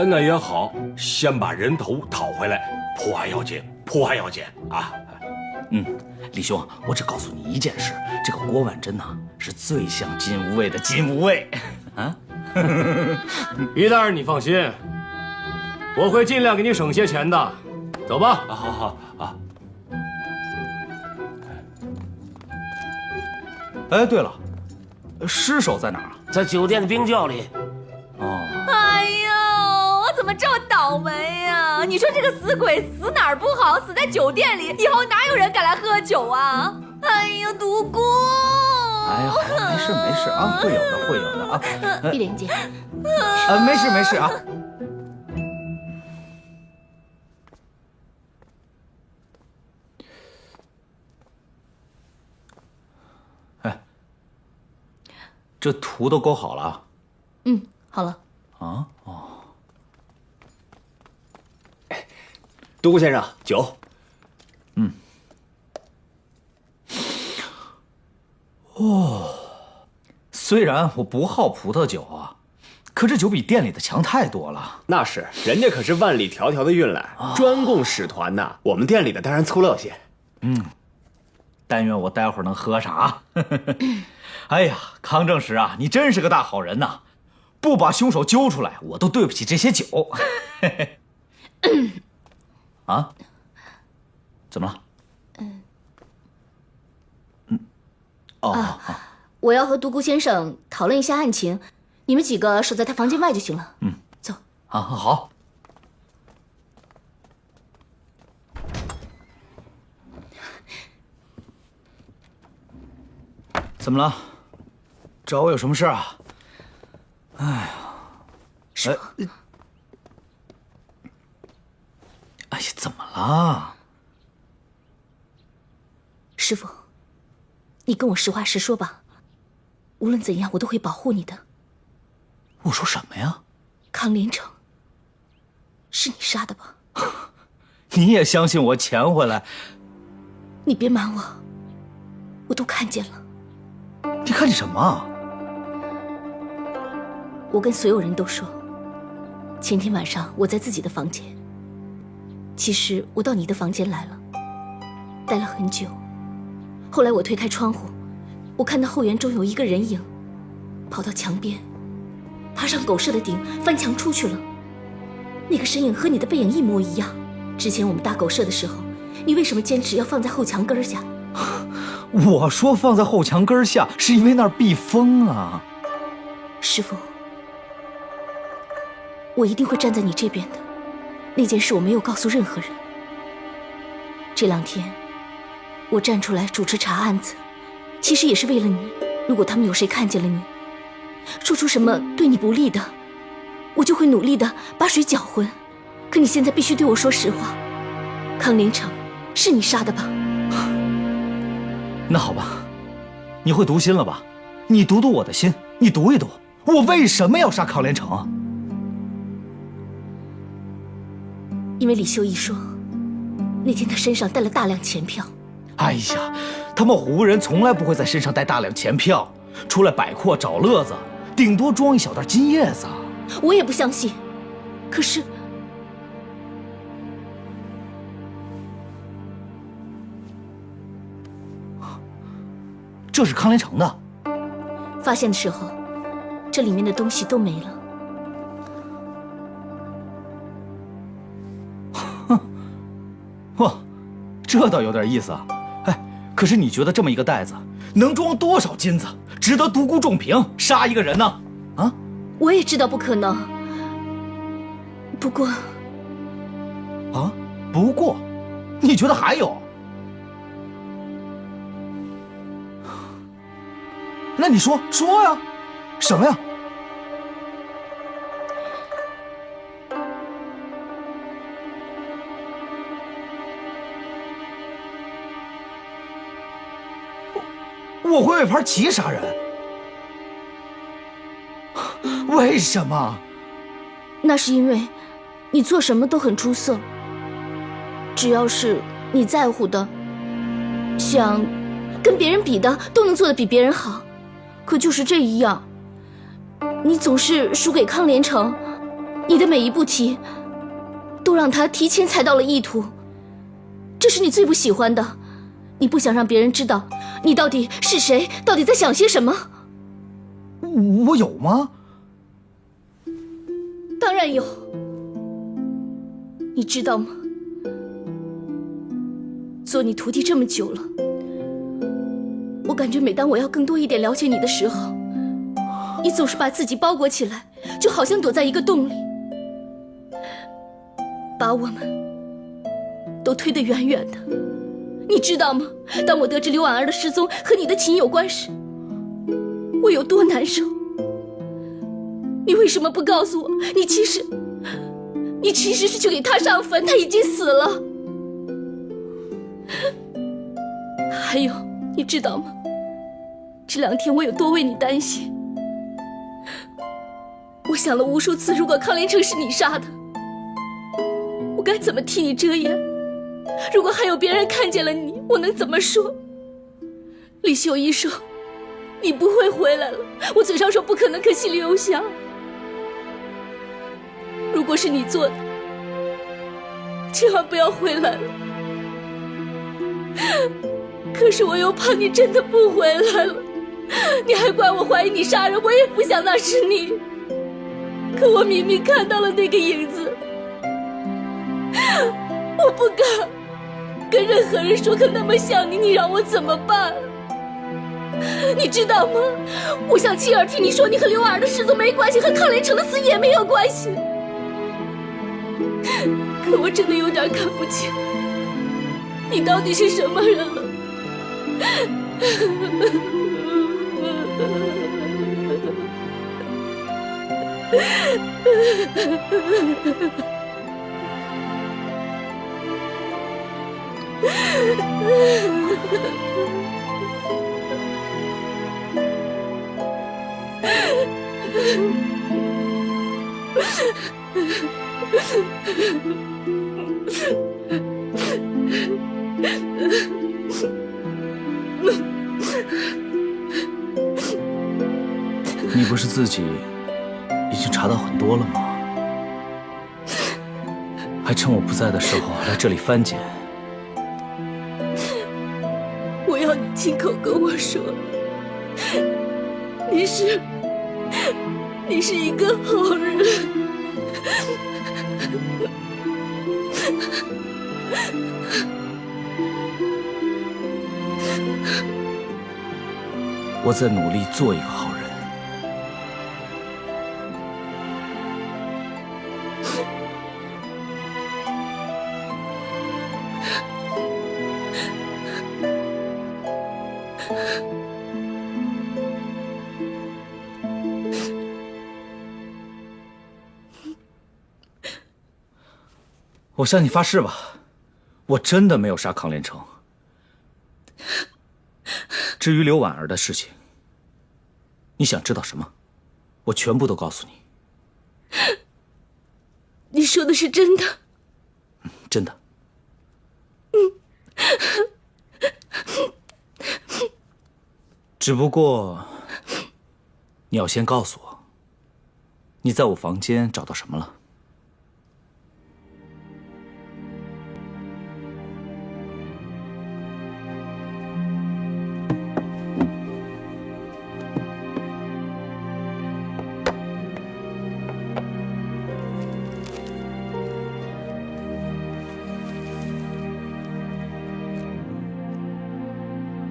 那也好，先把人头讨回来，破案要紧啊！李兄，我只告诉你一件事，这个郭万珍呐，是最像金无畏的金无畏啊。于大人，你放心，我会尽量给你省些钱的。走吧。好啊。哎，对了，尸首在哪儿啊？在酒店的冰窖里。哦。哎呦，我怎么这么倒霉呀？你说这个死鬼死哪儿不好，死在酒店里，以后哪有人敢来喝酒啊？哎呀，独孤！哎呀，好了，没事啊，会有的啊。玉莲姐，没事啊。哎，这图都勾好了啊？好了。啊。独孤先生，酒。虽然我不好葡萄酒啊，可这酒比店里的强太多了。那是，人家可是万里迢迢的运来，专供使团呐。我们店里的当然粗陋些。但愿我待会儿能喝上啊！哎呀，康正实啊，你真是个大好人呐！不把凶手揪出来，我都对不起这些酒。啊？怎么了？我要和独孤先生讨论一下案情，你们几个守在他房间外就行了。走。好。怎么了？找我有什么事啊？哎呀，师傅，哎呀，怎么了？师傅，你跟我实话实说吧。无论怎样，我都会保护你的。我说什么呀？康连城，是你杀的吧？你也相信我潜回来？你别瞒我，我都看见了。你看见什么？我跟所有人都说，前天晚上我在自己的房间，其实我到你的房间来了，待了很久。后来我推开窗户，我看到后园中有一个人影，跑到墙边，爬上狗舍的顶，翻墙出去了。那个身影和你的背影一模一样。之前我们搭狗舍的时候，你为什么坚持要放在后墙根下？我说放在后墙根下，是因为那儿避风啊。师傅，我一定会站在你这边的。那件事我没有告诉任何人。这2天，我站出来主持查案子，其实也是为了你。如果他们有谁看见了你，说出什么对你不利的，我就会努力的把水搅浑。可你现在必须对我说实话，康连城是你杀的吧？那好吧，你会读心了吧？你读读我的心，你读一读，我为什么要杀康连城啊？因为李秀一说，那天他身上带了大量钱票。哎呀，他们胡人从来不会在身上带大量钱票，出来摆阔找乐子，顶多装一小袋金叶子。我也不相信，可是这是康连城的。发现的时候，这里面的东西都没了。哇，这倒有点意思啊！哎，可是你觉得这么一个袋子能装多少金子，值得独孤仲平杀一个人呢？啊？我也知道不可能，不过……啊？不过，你觉得还有？那你说呀，什么呀？我会为盘棋杀人？为什么？那是因为你做什么都很出色，只要是你在乎的，想跟别人比的，都能做得比别人好。可就是这一样，你总是输给康连城，你的每一步棋都让他提前猜到了意图，这是你最不喜欢的。你不想让别人知道你到底是谁，到底在想些什么。我有吗？当然有。你知道吗？做你徒弟这么久了，我感觉每当我要更多一点了解你的时候，你总是把自己包裹起来，就好像躲在一个洞里，把我们都推得远远的。你知道吗？当我得知刘婉儿的失踪和你的情有关时，我有多难受。你为什么不告诉我，你其实是去给他上坟，他已经死了。还有，你知道吗？这2天我有多为你担心。我想了无数次，如果康连城是你杀的，我该怎么替你遮掩？如果还有别人看见了你，我能怎么说？李秀一说你不会回来了，我嘴上说不可能，可心里又想，如果是你做的，千万不要回来了。可是我又怕你真的不回来了，你还怪我怀疑你杀人，我也不想那是你。可我明明看到了那个影子，我不敢跟任何人说，可那么像你，你让我怎么办？你知道吗？我想亲耳听你说你和刘婉儿的失踪没关系，和康连成的死也没有关系。可我真的有点看不清，你到底是什么人了？你不是自己已经查到很多了吗？还趁我不在的时候来这里翻检。我要你亲口跟我说，你是一个好人。我在努力做一个好人。我向你发誓吧，我真的没有杀康连成。至于刘婉儿的事情，你想知道什么，我全部都告诉你。你说的是真的？真的。只不过，你要先告诉我，你在我房间找到什么了？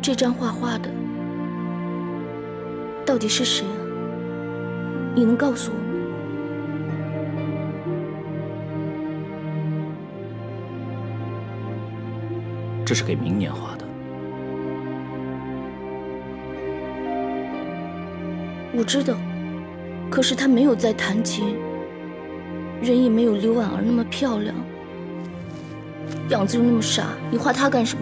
这张画画的到底是谁啊？你能告诉我吗？这是给明年画的。我知道，可是他没有在弹琴，人也没有刘婉儿那么漂亮，样子又那么傻，你画她干什么？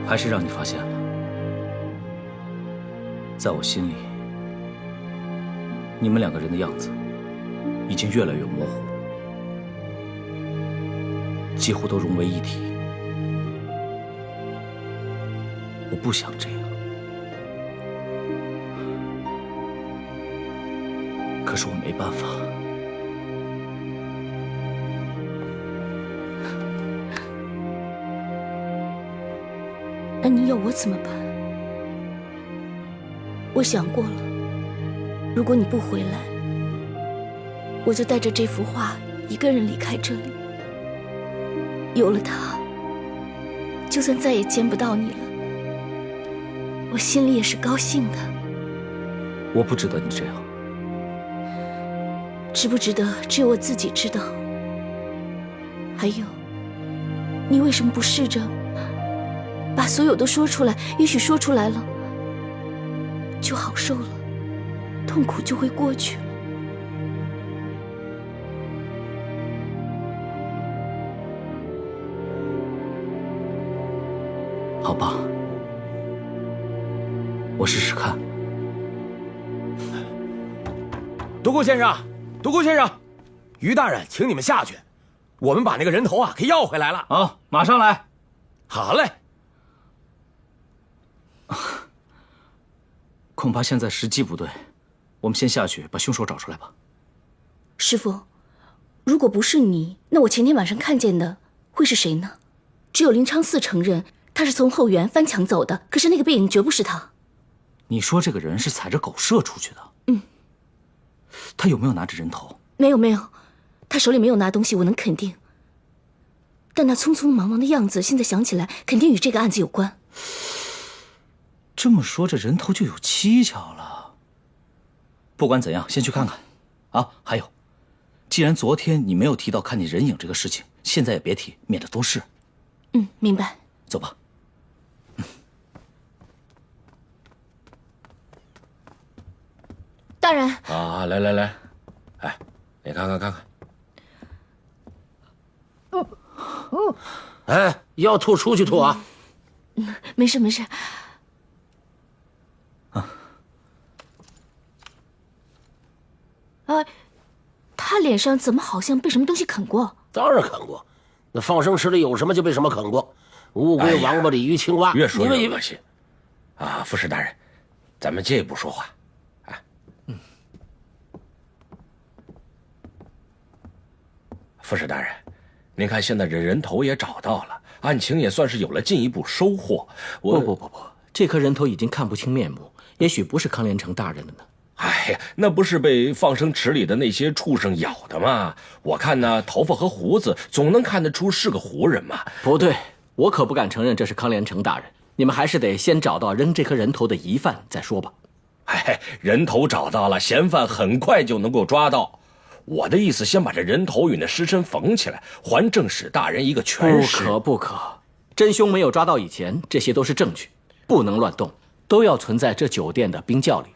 还是让你发现了，在我心里，你们两个人的样子已经越来越模糊，几乎都融为一体。我不想这样，可是我没办法。那你要我怎么办？我想过了，如果你不回来，我就带着这幅画一个人离开这里。有了它，就算再也见不到你了，我心里也是高兴的。我不值得你这样。值不值得，只有我自己知道。还有，你为什么不试着把所有都说出来？也许说出来了，就好受了。痛苦就会过去了。好吧，我试试看。独孤先生，独孤先生，于大人请你们下去，我们把那个人头啊给要回来了。啊，马上来。好嘞。恐怕现在时机不对，我们先下去把凶手找出来吧。师傅，如果不是你，那我前天晚上看见的会是谁呢？只有林昌嗣承认他是从后园翻墙走的，可是那个背影绝不是他。你说这个人是踩着狗舍出去的？嗯。他有没有拿着人头？没有，他手里没有拿东西，我能肯定。但那匆匆忙忙的样子，现在想起来肯定与这个案子有关。这么说，这人头就有蹊跷了。不管怎样，先去看看。啊，还有，既然昨天你没有提到看见人影这个事情，现在也别提，免得多事。嗯，明白。走吧。大人。啊，来，哎，你看看。哎，要吐出去吐啊。没事。他脸上怎么好像被什么东西啃过？当然啃过，那放生池里有什么就被什么啃过，乌龟、王八、鲤鱼、青蛙，越说越恶心。啊，副使大人，咱们借一步说话。啊，副使大人，您看现在这人头也找到了，案情也算是有了进一步收获。不，这颗人头已经看不清面目，也许不是康连成大人的呢。哎呀，那不是被放生池里的那些畜生咬的吗？我看呢，头发和胡子总能看得出是个胡人嘛。不对，我可不敢承认这是康连成大人。你们还是得先找到扔这颗人头的疑犯再说吧。哎，人头找到了，嫌犯很快就能够抓到。我的意思，先把这人头与那尸身缝起来，还正史大人一个全尸。不可，真凶没有抓到以前，这些都是证据，不能乱动，都要存在这酒店的冰窖里。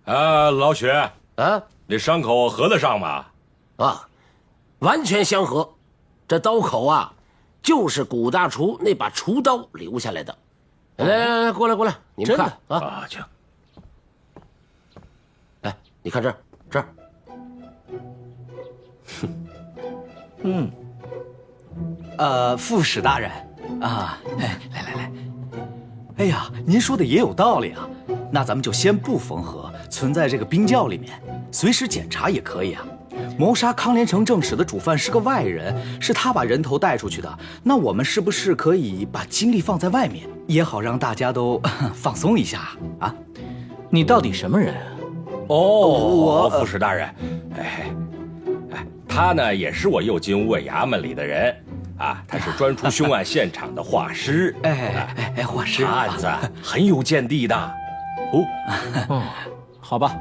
老许啊，这伤口合得上吗？啊，完全相合。这刀口啊，就是古大厨那把厨刀留下来的。来，过来，你们看啊。行。来，你看这儿。副使大人啊，来。哎呀，您说的也有道理啊。那咱们就先不缝合，存在这个冰窖里面，随时检查也可以啊。谋杀康连成正史的主犯是个外人，是他把人头带出去的。那我们是不是可以把精力放在外面，也好让大家都放松一下啊？你到底什么人？副使大人，他呢也是我右京务卫衙门里的人啊，他是专出凶案现场的画师。画师，案子很有见地的。好吧，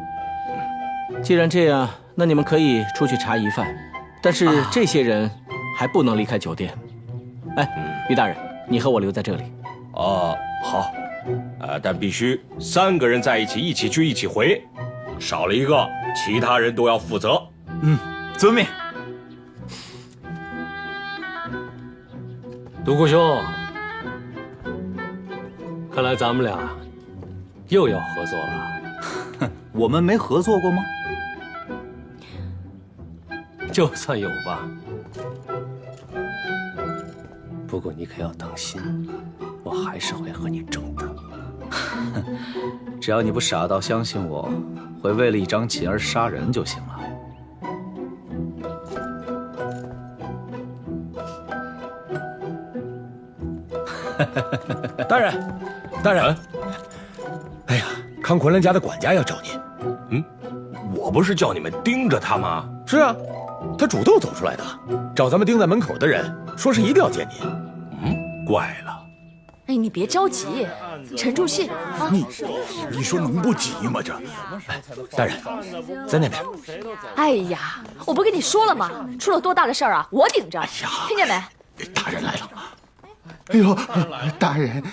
既然这样，那你们可以出去查疑犯，但是这些人还不能离开酒店。于大人，你和我留在这里。好，但必须3个人在一起，一起去，一起回，少了一个，其他人都要负责。遵命。独孤兄，看来咱们俩又要合作了。我们没合作过吗？就算有吧。不过你可要当心，我还是会和你争的。只要你不傻到相信我会为了一张琴而杀人就行了。大人，哎呀，康昆仑家的管家要找您。我不是叫你们盯着他吗？是啊，他主动走出来的，找咱们盯在门口的人，说是一定要见您。怪了。哎，你别着急，沉住气啊！你说能不急吗？这，大人，在那边。哎呀，我不跟你说了吗？出了多大的事儿啊，我顶着。听见没？大人来了。哎呦，大人，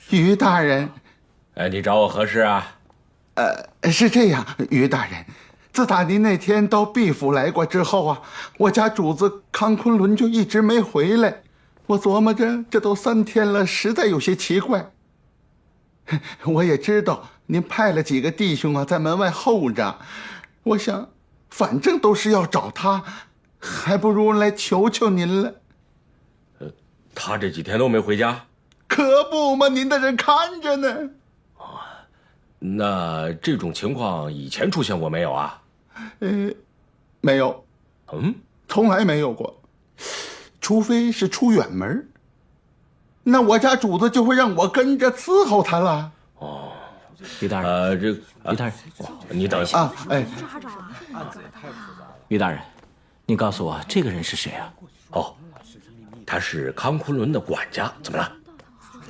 于大人。你找我何事啊？是这样，于大人，自打您那天到毕府来过之后啊，我家主子康昆仑就一直没回来。我琢磨着，这都3天了，实在有些奇怪。我也知道您派了几个弟兄啊，在门外候着。我想，反正都是要找他，还不如来求求您了。他这几天都没回家？可不嘛，您的人看着呢。那这种情况以前出现过没有啊？没有。从来没有过。除非是出远门，那我家主子就会让我跟着伺候他了。于大人，于大人，你等一下啊！于大人，你告诉我这个人是谁啊？他是康昆仑的管家，怎么了？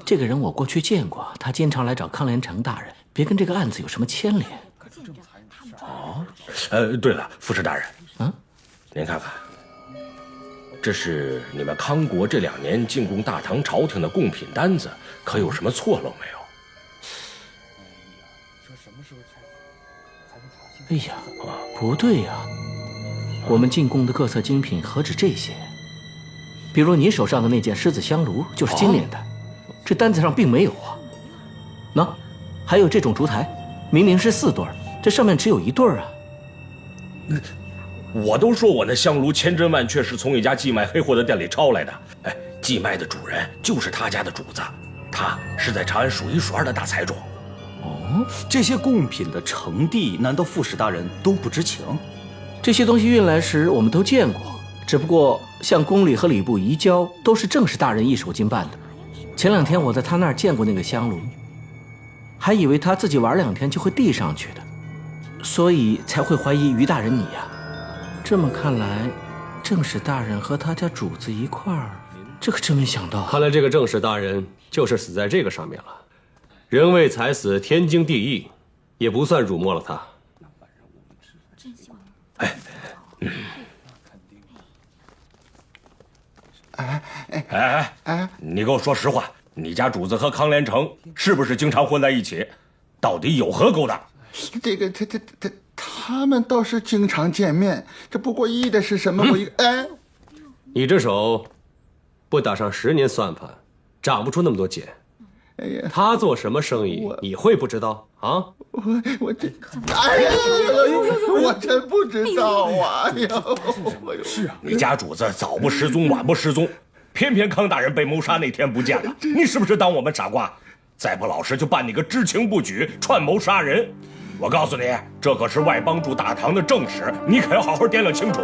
这个人我过去见过，他经常来找康连成大人，别跟这个案子有什么牵连。对了，副使大人，您看看。这是你们康国这2年进贡大唐朝廷的贡品单子，可有什么错漏没有？哎呀，不对呀，我们进贡的各色精品何止这些？比如你手上的那件狮子香炉就是今年的，这单子上并没有啊。喏，还有这种烛台，明明是4对，这上面只有1对啊。我都说我那香炉千真万确是从一家寄卖黑货的店里抄来的。寄卖的主人就是他家的主子，他是在长安数1数2的大财主。这些贡品的成地，难道副使大人都不知情？这些东西运来时我们都见过，只不过向宫里和礼部移交都是正使大人一手经办的。前2天我在他那儿见过那个香炉，还以为他自己玩2天就会递上去的，所以才会怀疑于大人你呀。这么看来，正使大人和他家主子一块儿，这可真没想到。看来这个正使大人就是死在这个上面了。人为财死，天经地义，也不算辱没了他。你给我说实话，你家主子和康连成是不是经常混在一起？到底有何勾当？他们倒是经常见面，这不过意的是什么？你这手不打上10年算盘，长不出那么多茧。他做什么生意，你会不知道啊？我真不知道啊！是啊，你家主子早不失踪，晚不失踪，偏偏康大人被谋杀那天不见了。你是不是当我们傻瓜？再不老实就办你个知情不举，串谋杀人。我告诉你，这可是外邦驻大唐的正史，你可要好好掂量清楚。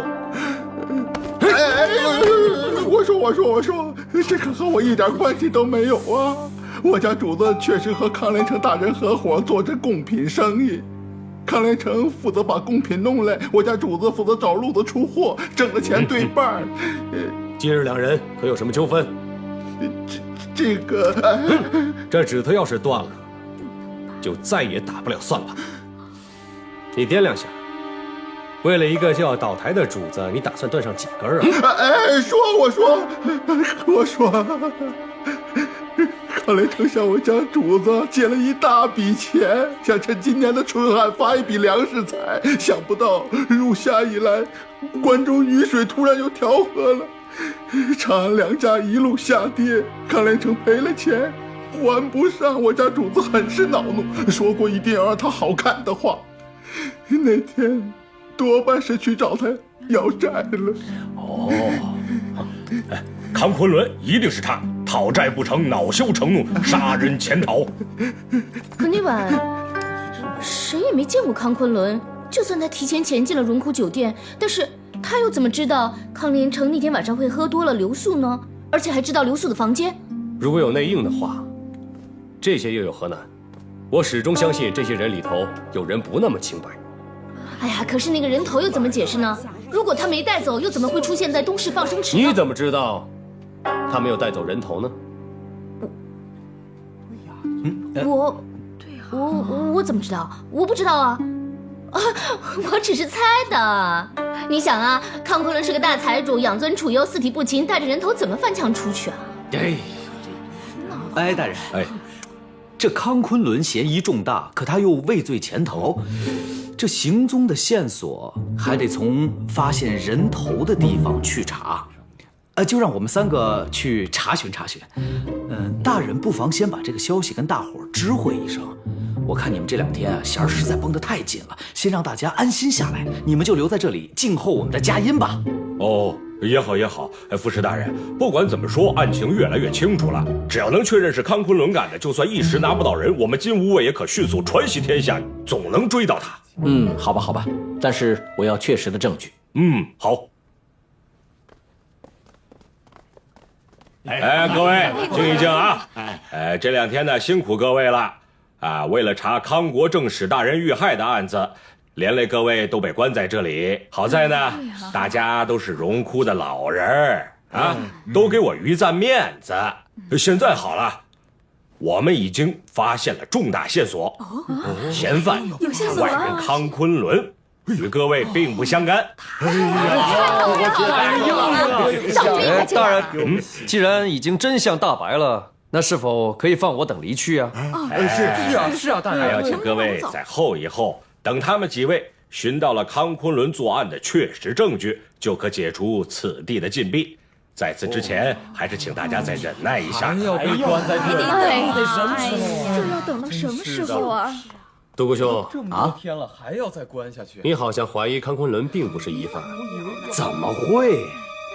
我说，这可和我一点关系都没有啊！我家主子确实和康连成大人合伙做着贡品生意，康连成负责把贡品弄来，我家主子负责找路子出货，挣了钱对半。今日2人可有什么纠纷？这指头要是断了，就再也打不了算盘。你掂量下，为了一个就要倒台的主子，你打算断上几根啊？我说，康连成向我家主子借了一大笔钱，想趁今年的春旱发一笔粮食财，想不到入夏以来，关中雨水突然又调和了，长安粮价一路下跌，康连成赔了钱，还不上，我家主子很是恼怒，说过一定要让他好看的话。那天多半是去找他要债了。康昆仑一定是他，讨债不成，恼羞成怒，杀人潜逃。可那晚谁也没见过康昆仑，就算他提前潜进了荣枯酒店，但是他又怎么知道康连成那天晚上会喝多了留宿呢？而且还知道留宿的房间。如果有内应的话，这些又有何难？我始终相信这些人里头有人不那么清白。哎呀，可是那个人头又怎么解释呢？如果他没带走，又怎么会出现在东市放生池呢？你怎么知道他没有带走人头呢？我怎么知道？我不知道啊！我只是猜的。你想啊，康昆仑是个大财主，养尊处优，四体不勤，带着人头怎么翻墙出去啊？哎，大人，这康昆仑嫌疑重大，可他又畏罪潜逃，这行踪的线索还得从发现人头的地方去查。就让我们3个去查询查询。大人不妨先把这个消息跟大伙儿知会一声。我看你们这2天啊，弦儿实在绷得太紧了，先让大家安心下来，你们就留在这里静候我们的佳音吧。哦，也好也好。副使大人，不管怎么说，案情越来越清楚了。只要能确认是康昆仑干的，就算一时拿不到人，我们金吾卫也可迅速传习天下，总能追到他。好吧好吧，但是我要确实的证据。好。各位静一静啊！这2天呢，辛苦各位了啊！为了查康国正史大人遇害的案子，连累各位都被关在这里。好在呢，大家都是荣枯的老人啊，都给我余赞面子。现在好了，我们已经发现了重大线索，嫌犯外人康昆仑。与各位并不相干。大人，既然已经真相大白了，那是否可以放我等离去啊？是啊，大人。还要请各位再候一候，等他们几位寻到了康昆仑作案的确实证据，就可解除此地的禁闭。在此之前，还是请大家再忍耐一下。要被关在这里，得什么时候？这要等到什么时候啊？独孤兄这么多天了，还要再关下去？你好像怀疑康昆仑并不是疑犯。怎么会？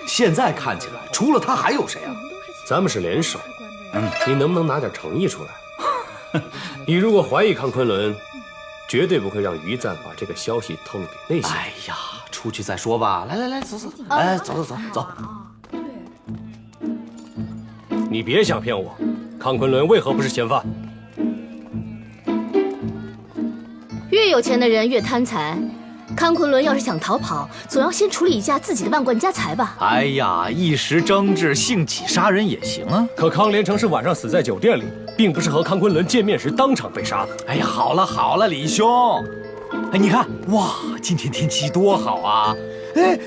现在看起来，除了他还有谁啊？咱们是联手，你能不能拿点诚意出来？你如果怀疑康昆仑，绝对不会让于赞把这个消息透露给那些。哎呀，出去再说吧。来，走，走。你别想骗我，康昆仑为何不是嫌犯？越有钱的人越贪财，康昆仑要是想逃跑，总要先处理一下自己的万贯家财吧。哎呀，一时争执，兴起杀人也行啊。可康连成是晚上死在酒店里，并不是和康昆仑见面时当场被杀的。哎呀，好了，李兄，你看，哇，今天天气多好啊！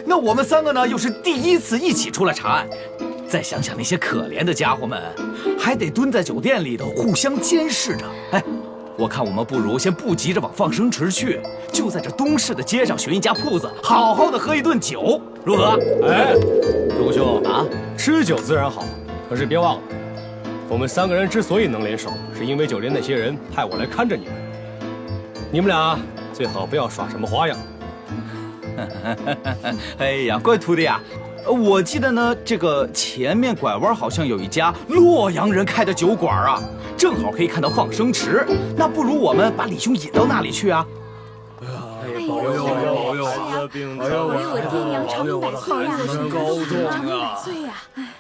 那我们3个呢，又是第一次一起出来查案。再想想那些可怜的家伙们，还得蹲在酒店里头互相监视着。我看我们不如先不急着往放生池去，就在这东市的街上寻一家铺子，好好的喝一顿酒，如何？独孤兄啊，吃酒自然好，可是别忘了，我们3个人之所以能联手，是因为酒店那些人派我来看着你们。你们俩最好不要耍什么花样。哎呀，乖徒弟啊，我记得呢，这个前面拐弯好像有一家洛阳人开的酒馆啊，正好可以看到放生池。那不如我们把李兄引到那里去啊！保佑我爹娘长命百岁呀！长命百岁呀！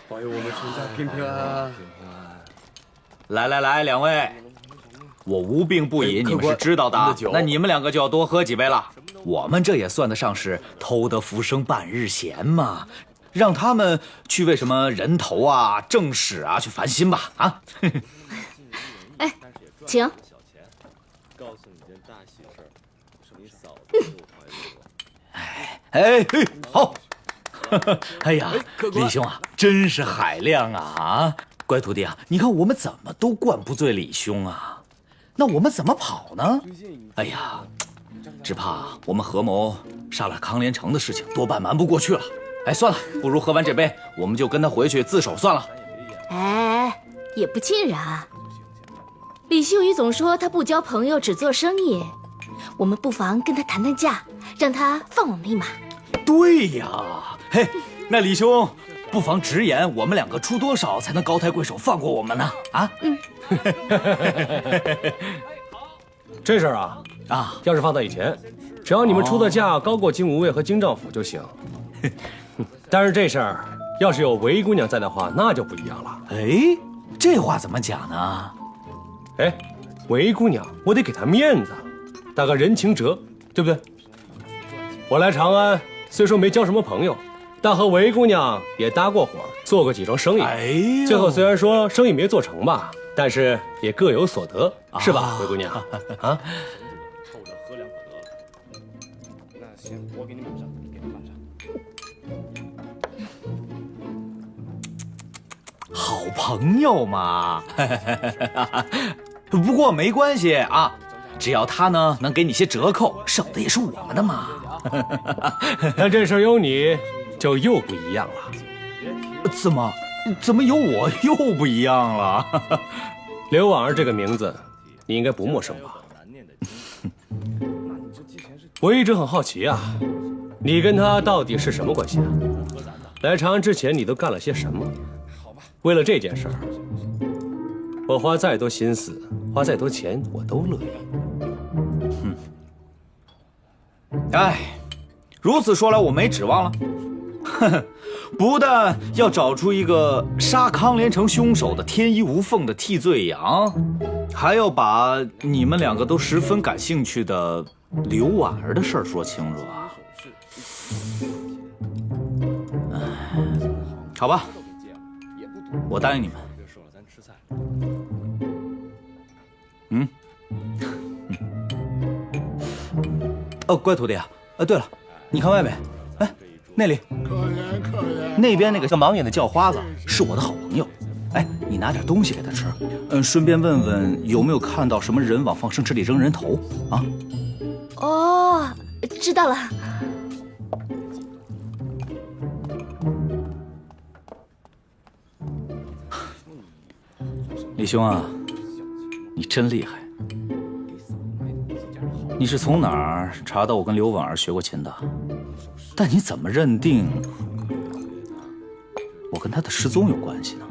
保佑我们全家平平安安。来，2位，我无病不饮，你们是知道的。那你们2个就要多喝几杯了。我们这也算得上是偷得浮生半日闲嘛。让他们去为什么人头啊、正史啊去烦心吧啊！请。告诉你件大喜事儿，是你嫂子好。哎呀，李兄啊，真是海量啊！乖徒弟啊，你看我们怎么都灌不醉李兄啊，那我们怎么跑呢？哎呀，只怕我们合谋杀了康连成的事情多半瞒不过去了。算了，不如喝完这杯，我们就跟他回去自首算了。也不尽然。李秀宇总说他不交朋友，只做生意，我们不妨跟他谈谈价，让他放我们一马。对呀，那李兄不妨直言，我们2个出多少才能高抬贵手放过我们呢？这事儿啊，要是放在以前，只要你们出的价高过金吾卫和京兆府就行。但是这事儿要是有韦姑娘在的话，那就不一样了。这话怎么讲呢？韦姑娘，我得给她面子，打个人情折，对不对？我来长安虽说没交什么朋友，但和韦姑娘也搭过伙，做过几桩生意。最后虽然说生意没做成吧，但是也各有所得，是吧，韦姑娘？啊？凑着喝2口得了。那行，我给你满上，给你满上。好朋友嘛。不过没关系啊，只要他呢能给你些折扣，省的也是我们的嘛。但这事儿有你，就又不一样了。怎么有我又不一样了？刘婉儿这个名字，你应该不陌生吧？我一直很好奇啊，你跟她到底是什么关系啊？来长安之前，你都干了些什么？为了这件事儿，我花再多心思，花再多钱，我都乐意。哎，如此说来，我没指望了。不但要找出一个杀康连城凶手的天衣无缝的替罪羊，还要把你们两个都十分感兴趣的刘婉儿的事儿说清楚啊。好吧，我答应你们。哦，乖徒弟啊，对了，你看外面，哎，那里，那边那个叫盲眼的叫花子是我的好朋友，哎，你拿点东西给他吃，顺便问问有没有看到什么人往放生池里扔人头啊？哦，知道了。李兄啊，你真厉害！你是从哪儿查到我跟刘婉儿学过琴的？但你怎么认定我跟她的失踪有关系呢？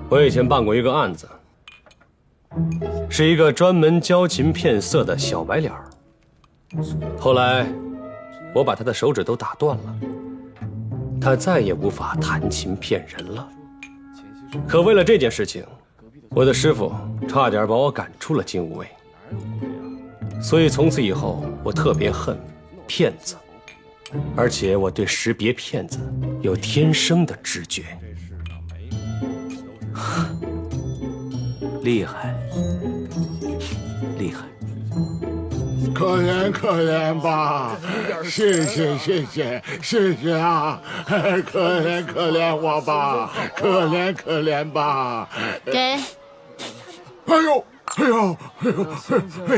我以前办过一个案子，是一个专门教琴骗色的小白脸儿。后来，我把他的手指都打断了，他再也无法弹琴骗人了。可为了这件事情，我的师傅差点把我赶出了精武卫。所以从此以后，我特别恨骗子，而且我对识别骗子有天生的直觉。厉害，厉害！可怜可怜吧，谢谢啊！可怜可怜我吧，可怜可怜吧。给。哎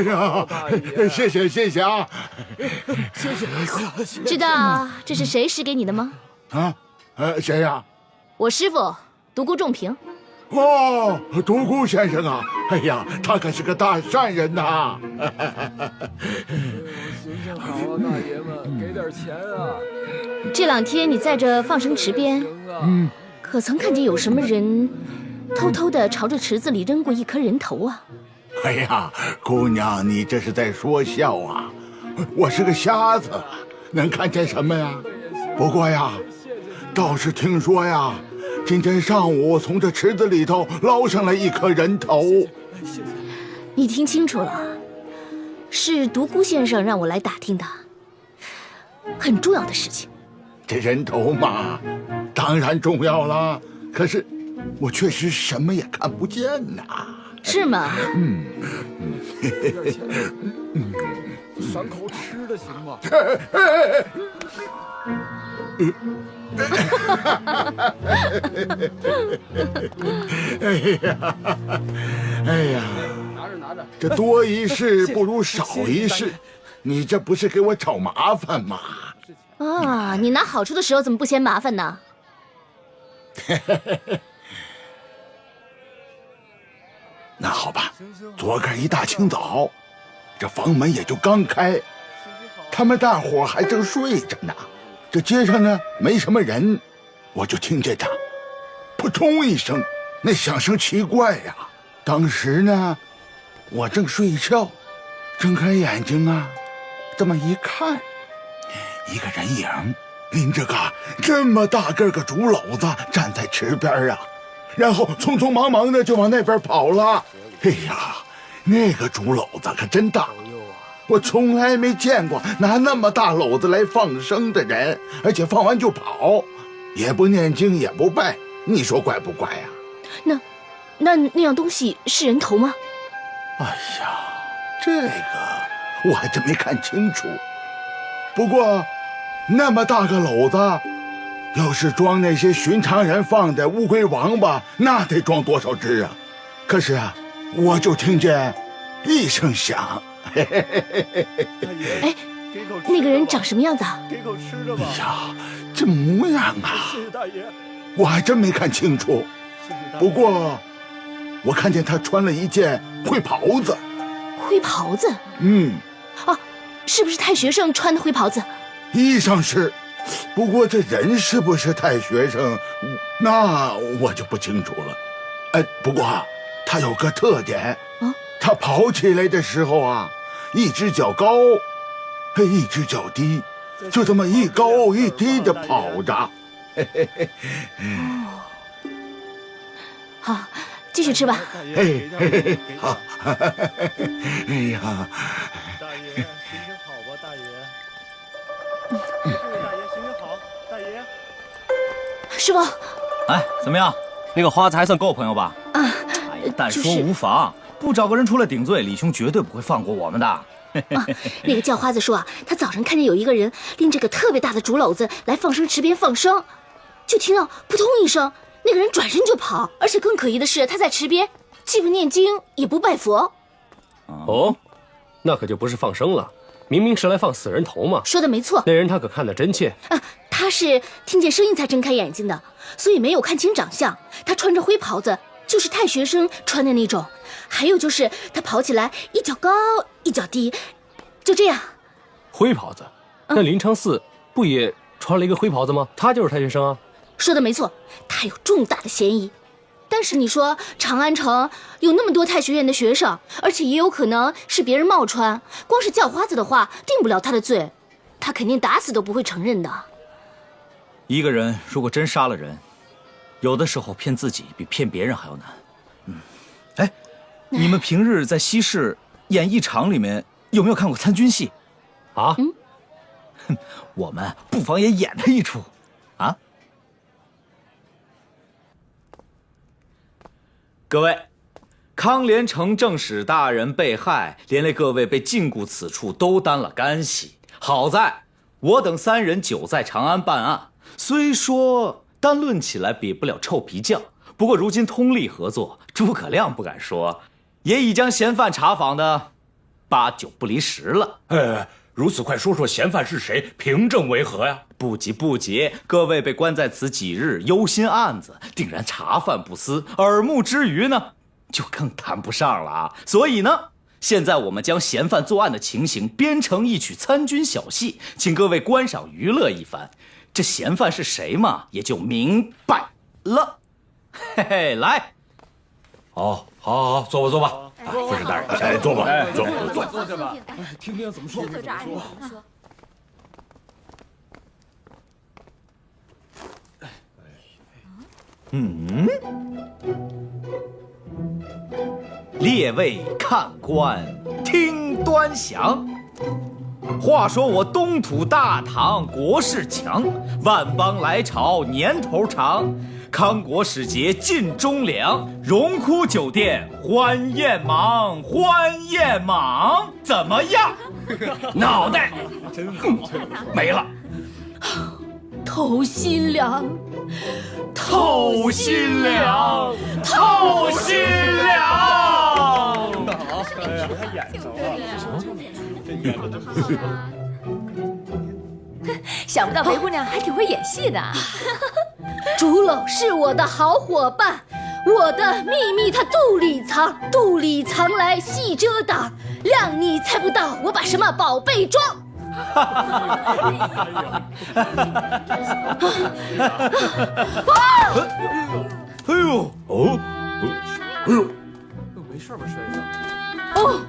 呀，谢谢啊！知道这是谁施给你的吗？啊，谁呀？我师傅独孤仲平。哦，独孤先生啊！哎呀，他可是个大善人呐！行情好啊，大爷们，给点钱啊！这两天你在这放生池边，可曾看见有什么人偷偷的朝着池子里扔过一颗人头啊？哎呀，姑娘，你这是在说笑啊！我是个瞎子，能看见什么呀？不过呀，倒是听说呀，今天上午从这池子里头捞上来一颗人头。你听清楚了，是独孤先生让我来打听的，很重要的事情。这人头嘛，当然重要了，可是我确实什么也看不见呐。是吗？赏口吃的行吗？哎呀，拿着，这多一事不如少一事，你这不是给我找麻烦吗？啊，你拿好处的时候怎么不嫌麻烦呢？那好吧，昨个一大清早，这房门也就刚开，他们大伙还正睡着呢。这街上呢没什么人，我就听见他扑通一声，那响声奇怪呀。当时呢，我正睡觉，睁开眼睛啊，这么一看，一个人影拎着个这么大个个竹篓子站在池边啊。然后匆匆忙忙的就往那边跑了。哎呀，那个竹篓子可真大，我从来没见过拿那么大篓子来放生的人，而且放完就跑，也不念经也不拜，你说怪不怪呀？那样东西是人头吗？哎呀，这个我还真没看清楚。不过那么大个篓子，要是装那些寻常人放的乌龟王八，那得装多少只啊？可是啊，我就听见一声响。哎，那个人长什么样子啊？给口吃的吧。哎呀，这模样啊，谢谢大爷。我还真没看清楚。不过，我看见他穿了一件灰袍子。灰袍子？哦，是不是太学生穿的灰袍子？衣裳是，不过这人是不是太学生，那我就不清楚了。不过他有个特点，他跑起来的时候啊，一只脚高，一只脚低，就这么一高一低的跑着。好，继续吃吧。好。哎呀，大爷行行好吧，大爷。大爷行行好，大爷。师傅，哎，怎么样？那个花子还算够朋友吧？啊，但说无妨，不找个人出来顶罪，李兄绝对不会放过我们的。那个叫花子说啊，他早上看见有一个人拎着个特别大的竹篓子来放生池边放生，就听到扑通一声，那个人转身就跑，而且更可疑的是，他在池边既不念经也不拜佛。哦，那可就不是放生了，明明是来放死人头嘛。说的没错，那人他可看得真切。他是听见声音才睁开眼睛的，所以没有看清长相。他穿着灰袍子，就是太学生穿的那种。还有就是他跑起来一脚高一脚低，就这样。灰袍子？那林昌寺不也穿了一个灰袍子吗？他就是太学生啊。说的没错，他有重大的嫌疑。但是你说长安城有那么多太学院的学生，而且也有可能是别人冒穿，光是叫花子的话定不了他的罪，他肯定打死都不会承认的。一个人如果真杀了人，有的时候骗自己比骗别人还要难。哎，你们平日在西市演艺场里面有没有看过参军戏？啊？我们不妨也演了一出啊！各位，康连城正使大人被害，连累各位被禁锢此处，都担了干系。好在我等三人久在长安办案，虽说单论起来比不了臭皮匠，不过如今通力合作，诸葛亮不敢说，也已将嫌犯查访的8、9不离10了。如此，快说说嫌犯是谁，凭证为何呀？不急不急，各位被关在此几日，忧心案子，定然茶饭不思，耳目之余呢，就更谈不上了啊。所以呢，现在我们将嫌犯作案的情形编成一曲参军小戏，请各位观赏娱乐一番。这嫌犯是谁嘛，也就明白了。嘿嘿，来。好，坐吧，坐吧。副使大人，坐吧，坐下吧。听听怎么说。列位看官，听端详。话说我东土大唐国势强，万邦来朝年头长。康国使节进中粮，荣枯酒店欢宴忙，欢宴忙，怎么样？脑袋真好，没了。透心凉，透心凉，透心凉。真的好，哎呀，他演着了，这演的真是。想不到裴姑娘还挺会演戏的。竹篓是我的好伙伴，我的秘密它肚里藏，肚里藏来细遮挡，谅你猜不到我把什么宝贝装。哎呦，哦，哎呦，没事吧，摔着？哦，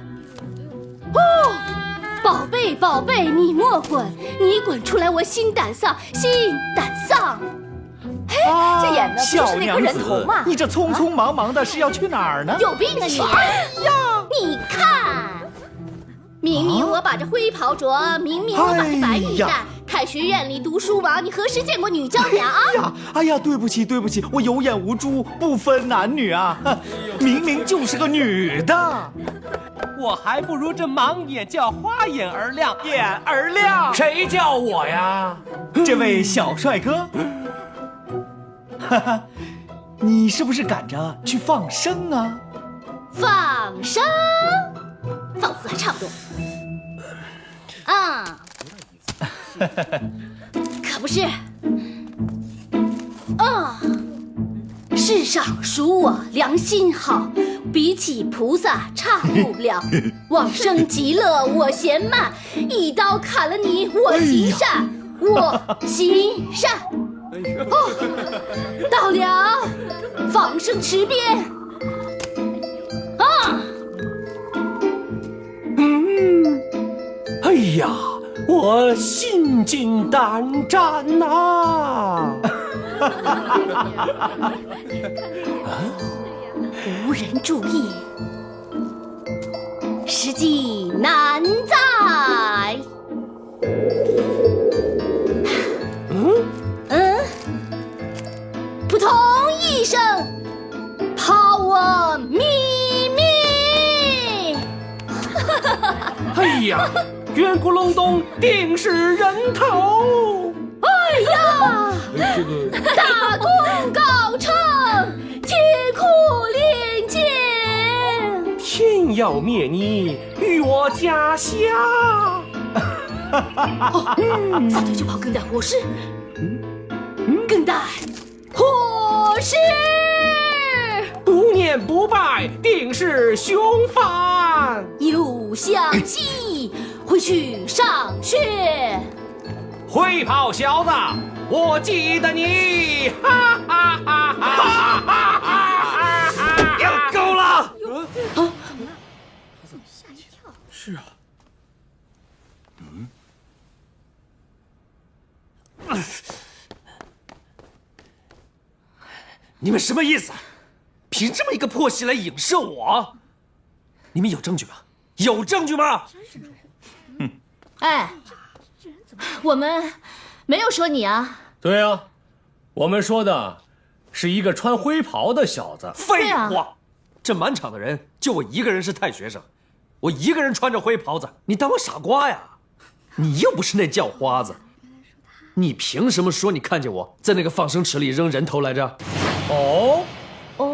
宝贝宝贝，你莫滚，你滚出来我心胆丧，心胆丧。嘿，这演的不就是那颗人头吗？你这匆匆忙忙的是要去哪儿呢？有病啊你！你看，明明我把这灰袍着，明明我把这白玉戴。太学院里读书嘛，你何时见过女娇娘啊？哎呀，对不起，我有眼无珠，不分男女啊，明明就是个女的。我还不如这忙也叫花眼儿亮，眼儿亮。谁叫我呀？这位小帅哥。哈哈，你是不是赶着去放生啊？放生，放肆还差不多。啊，可不是。啊，世上属我良心好，比起菩萨差不了。往生极乐我嫌慢，一刀砍了你我行善，我行善。哦，到了放生池边。啊，哎呀，我心惊胆战呐！无人注意，时机难在。扑通一声，抛我秘密。哎呀，圆咕隆咚，定是人头。哎呀，大功告成，铁库炼剑。天要灭你与我家乡。撒腿就跑，更待何时？更待何时？不念不拜，定是凶犯。一路向西，回去上学。灰袍小子，我记得你！哈哈哈哈哈哈！要够了！啊！他怎么吓一跳？是啊。你们什么意思？凭这么一个破戏来影射我？你们有证据吗？有证据吗？哎，我们没有说你啊。对啊，我们说的是一个穿灰袍的小子。废话，这满场的人就我一个人是太学生，我一个人穿着灰袍子，你当我傻瓜呀？你又不是那叫花子，你凭什么说你看见我在那个放生池里扔人头来着？哦，把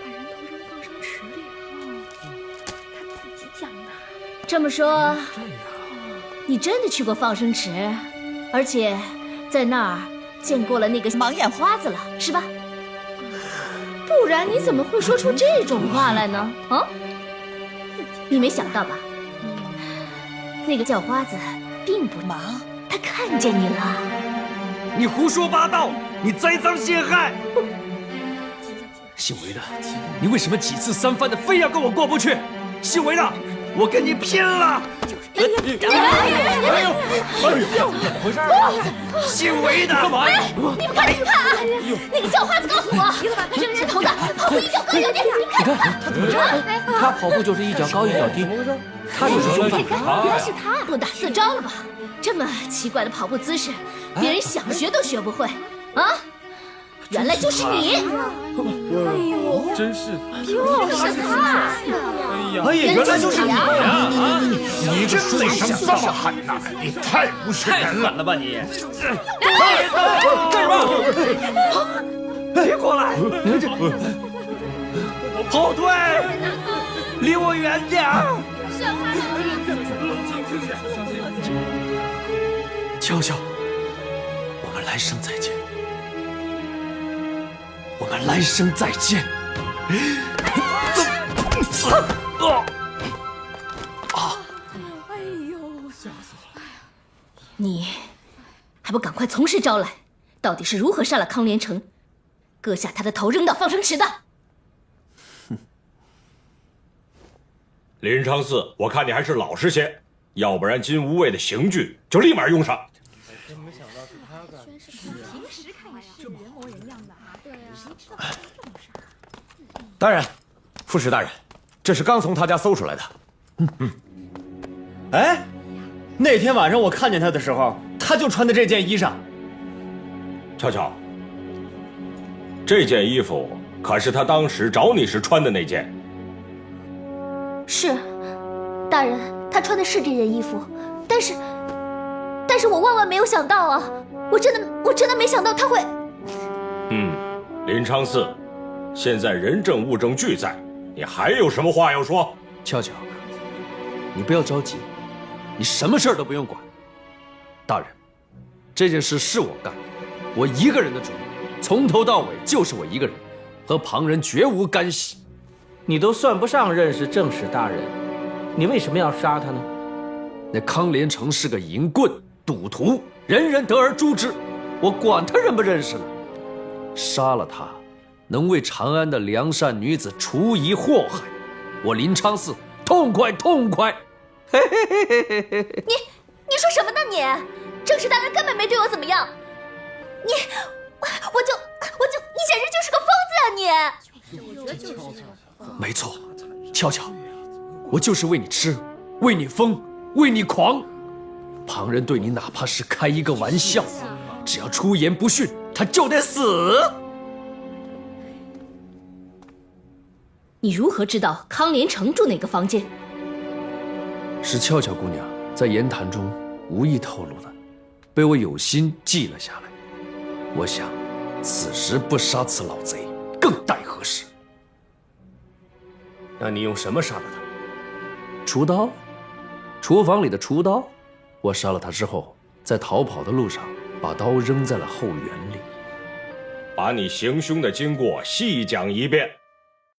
人头扔放生池里他自己讲的。这么说，你真的去过放生池，而且在那儿见过了那个盲眼花子了，是吧？不然你怎么会说出这种话来呢？啊？你没想到吧？那个叫花子并不忙，他看见你了。你胡说八道！你栽赃陷害！姓韦的，你为什么几次三番的非要跟我过不去？姓韦的，我跟你拼了！哎呦，怎么回事啊？姓韦的，干嘛呀？你们快看，那个叫花子告诉我，扔人头的跑步一脚高一脚低。你看他怎么这样？他跑步就是一脚高一脚低，他就是凶犯。原来是他，不打四招了吧？这么奇怪的跑步姿势，别人想学都学不会啊！原来就是你！哎呦，真是，就是他！哎呀，原来就是你呀！你这嘴上这么狠呐！你太不是人了吧你！干什么？别过来！后退，离我远点儿！娇娇，我们来生再见，我们来生再见。哎呦，吓死我了！你还不赶快从实招来，到底是如何杀了康连成，割下他的头扔到放生池的？林昌嗣，我看你还是老实些，要不然金无畏的刑具就立马用上。真没想到是他干的。平时看呀，这人模人样的啊，对呀。大人，副使大人，这是刚从他家搜出来的。哎，那天晚上我看见他的时候，他就穿的这件衣裳。巧巧，这件衣服可是他当时找你时穿的那件。是，大人，他穿的是这件衣服，但是我万万没有想到啊！我真的没想到他会。林昌嗣，现在人证物证俱在，你还有什么话要说？俏俏，你不要着急，你什么事儿都不用管。大人，这件事是我干的，我一个人的主意，从头到尾就是我一个人，和旁人绝无干系。你都算不上认识正史大人，你为什么要杀他呢？那康连成是个淫棍、赌徒，人人得而诛之，我管他认不认识呢？杀了他，能为长安的良善女子除一祸害，我林昌嗣痛快痛快！嘿嘿嘿嘿嘿嘿！你说什么呢你？正史大人根本没对我怎么样，你简直就是个疯子啊你！没错，俏俏，我就是为你痴，为你疯，为你狂。旁人对你哪怕是开一个玩笑，只要出言不逊，他就得死。你如何知道康连成住哪个房间？是俏俏姑娘在言谈中无意透露的，被我有心记了下来。我想，此时不杀此老贼，更待何时？那你用什么杀了他？厨刀，厨房里的厨刀。我杀了他之后，在逃跑的路上，把刀扔在了后园里。把你行凶的经过细讲一遍。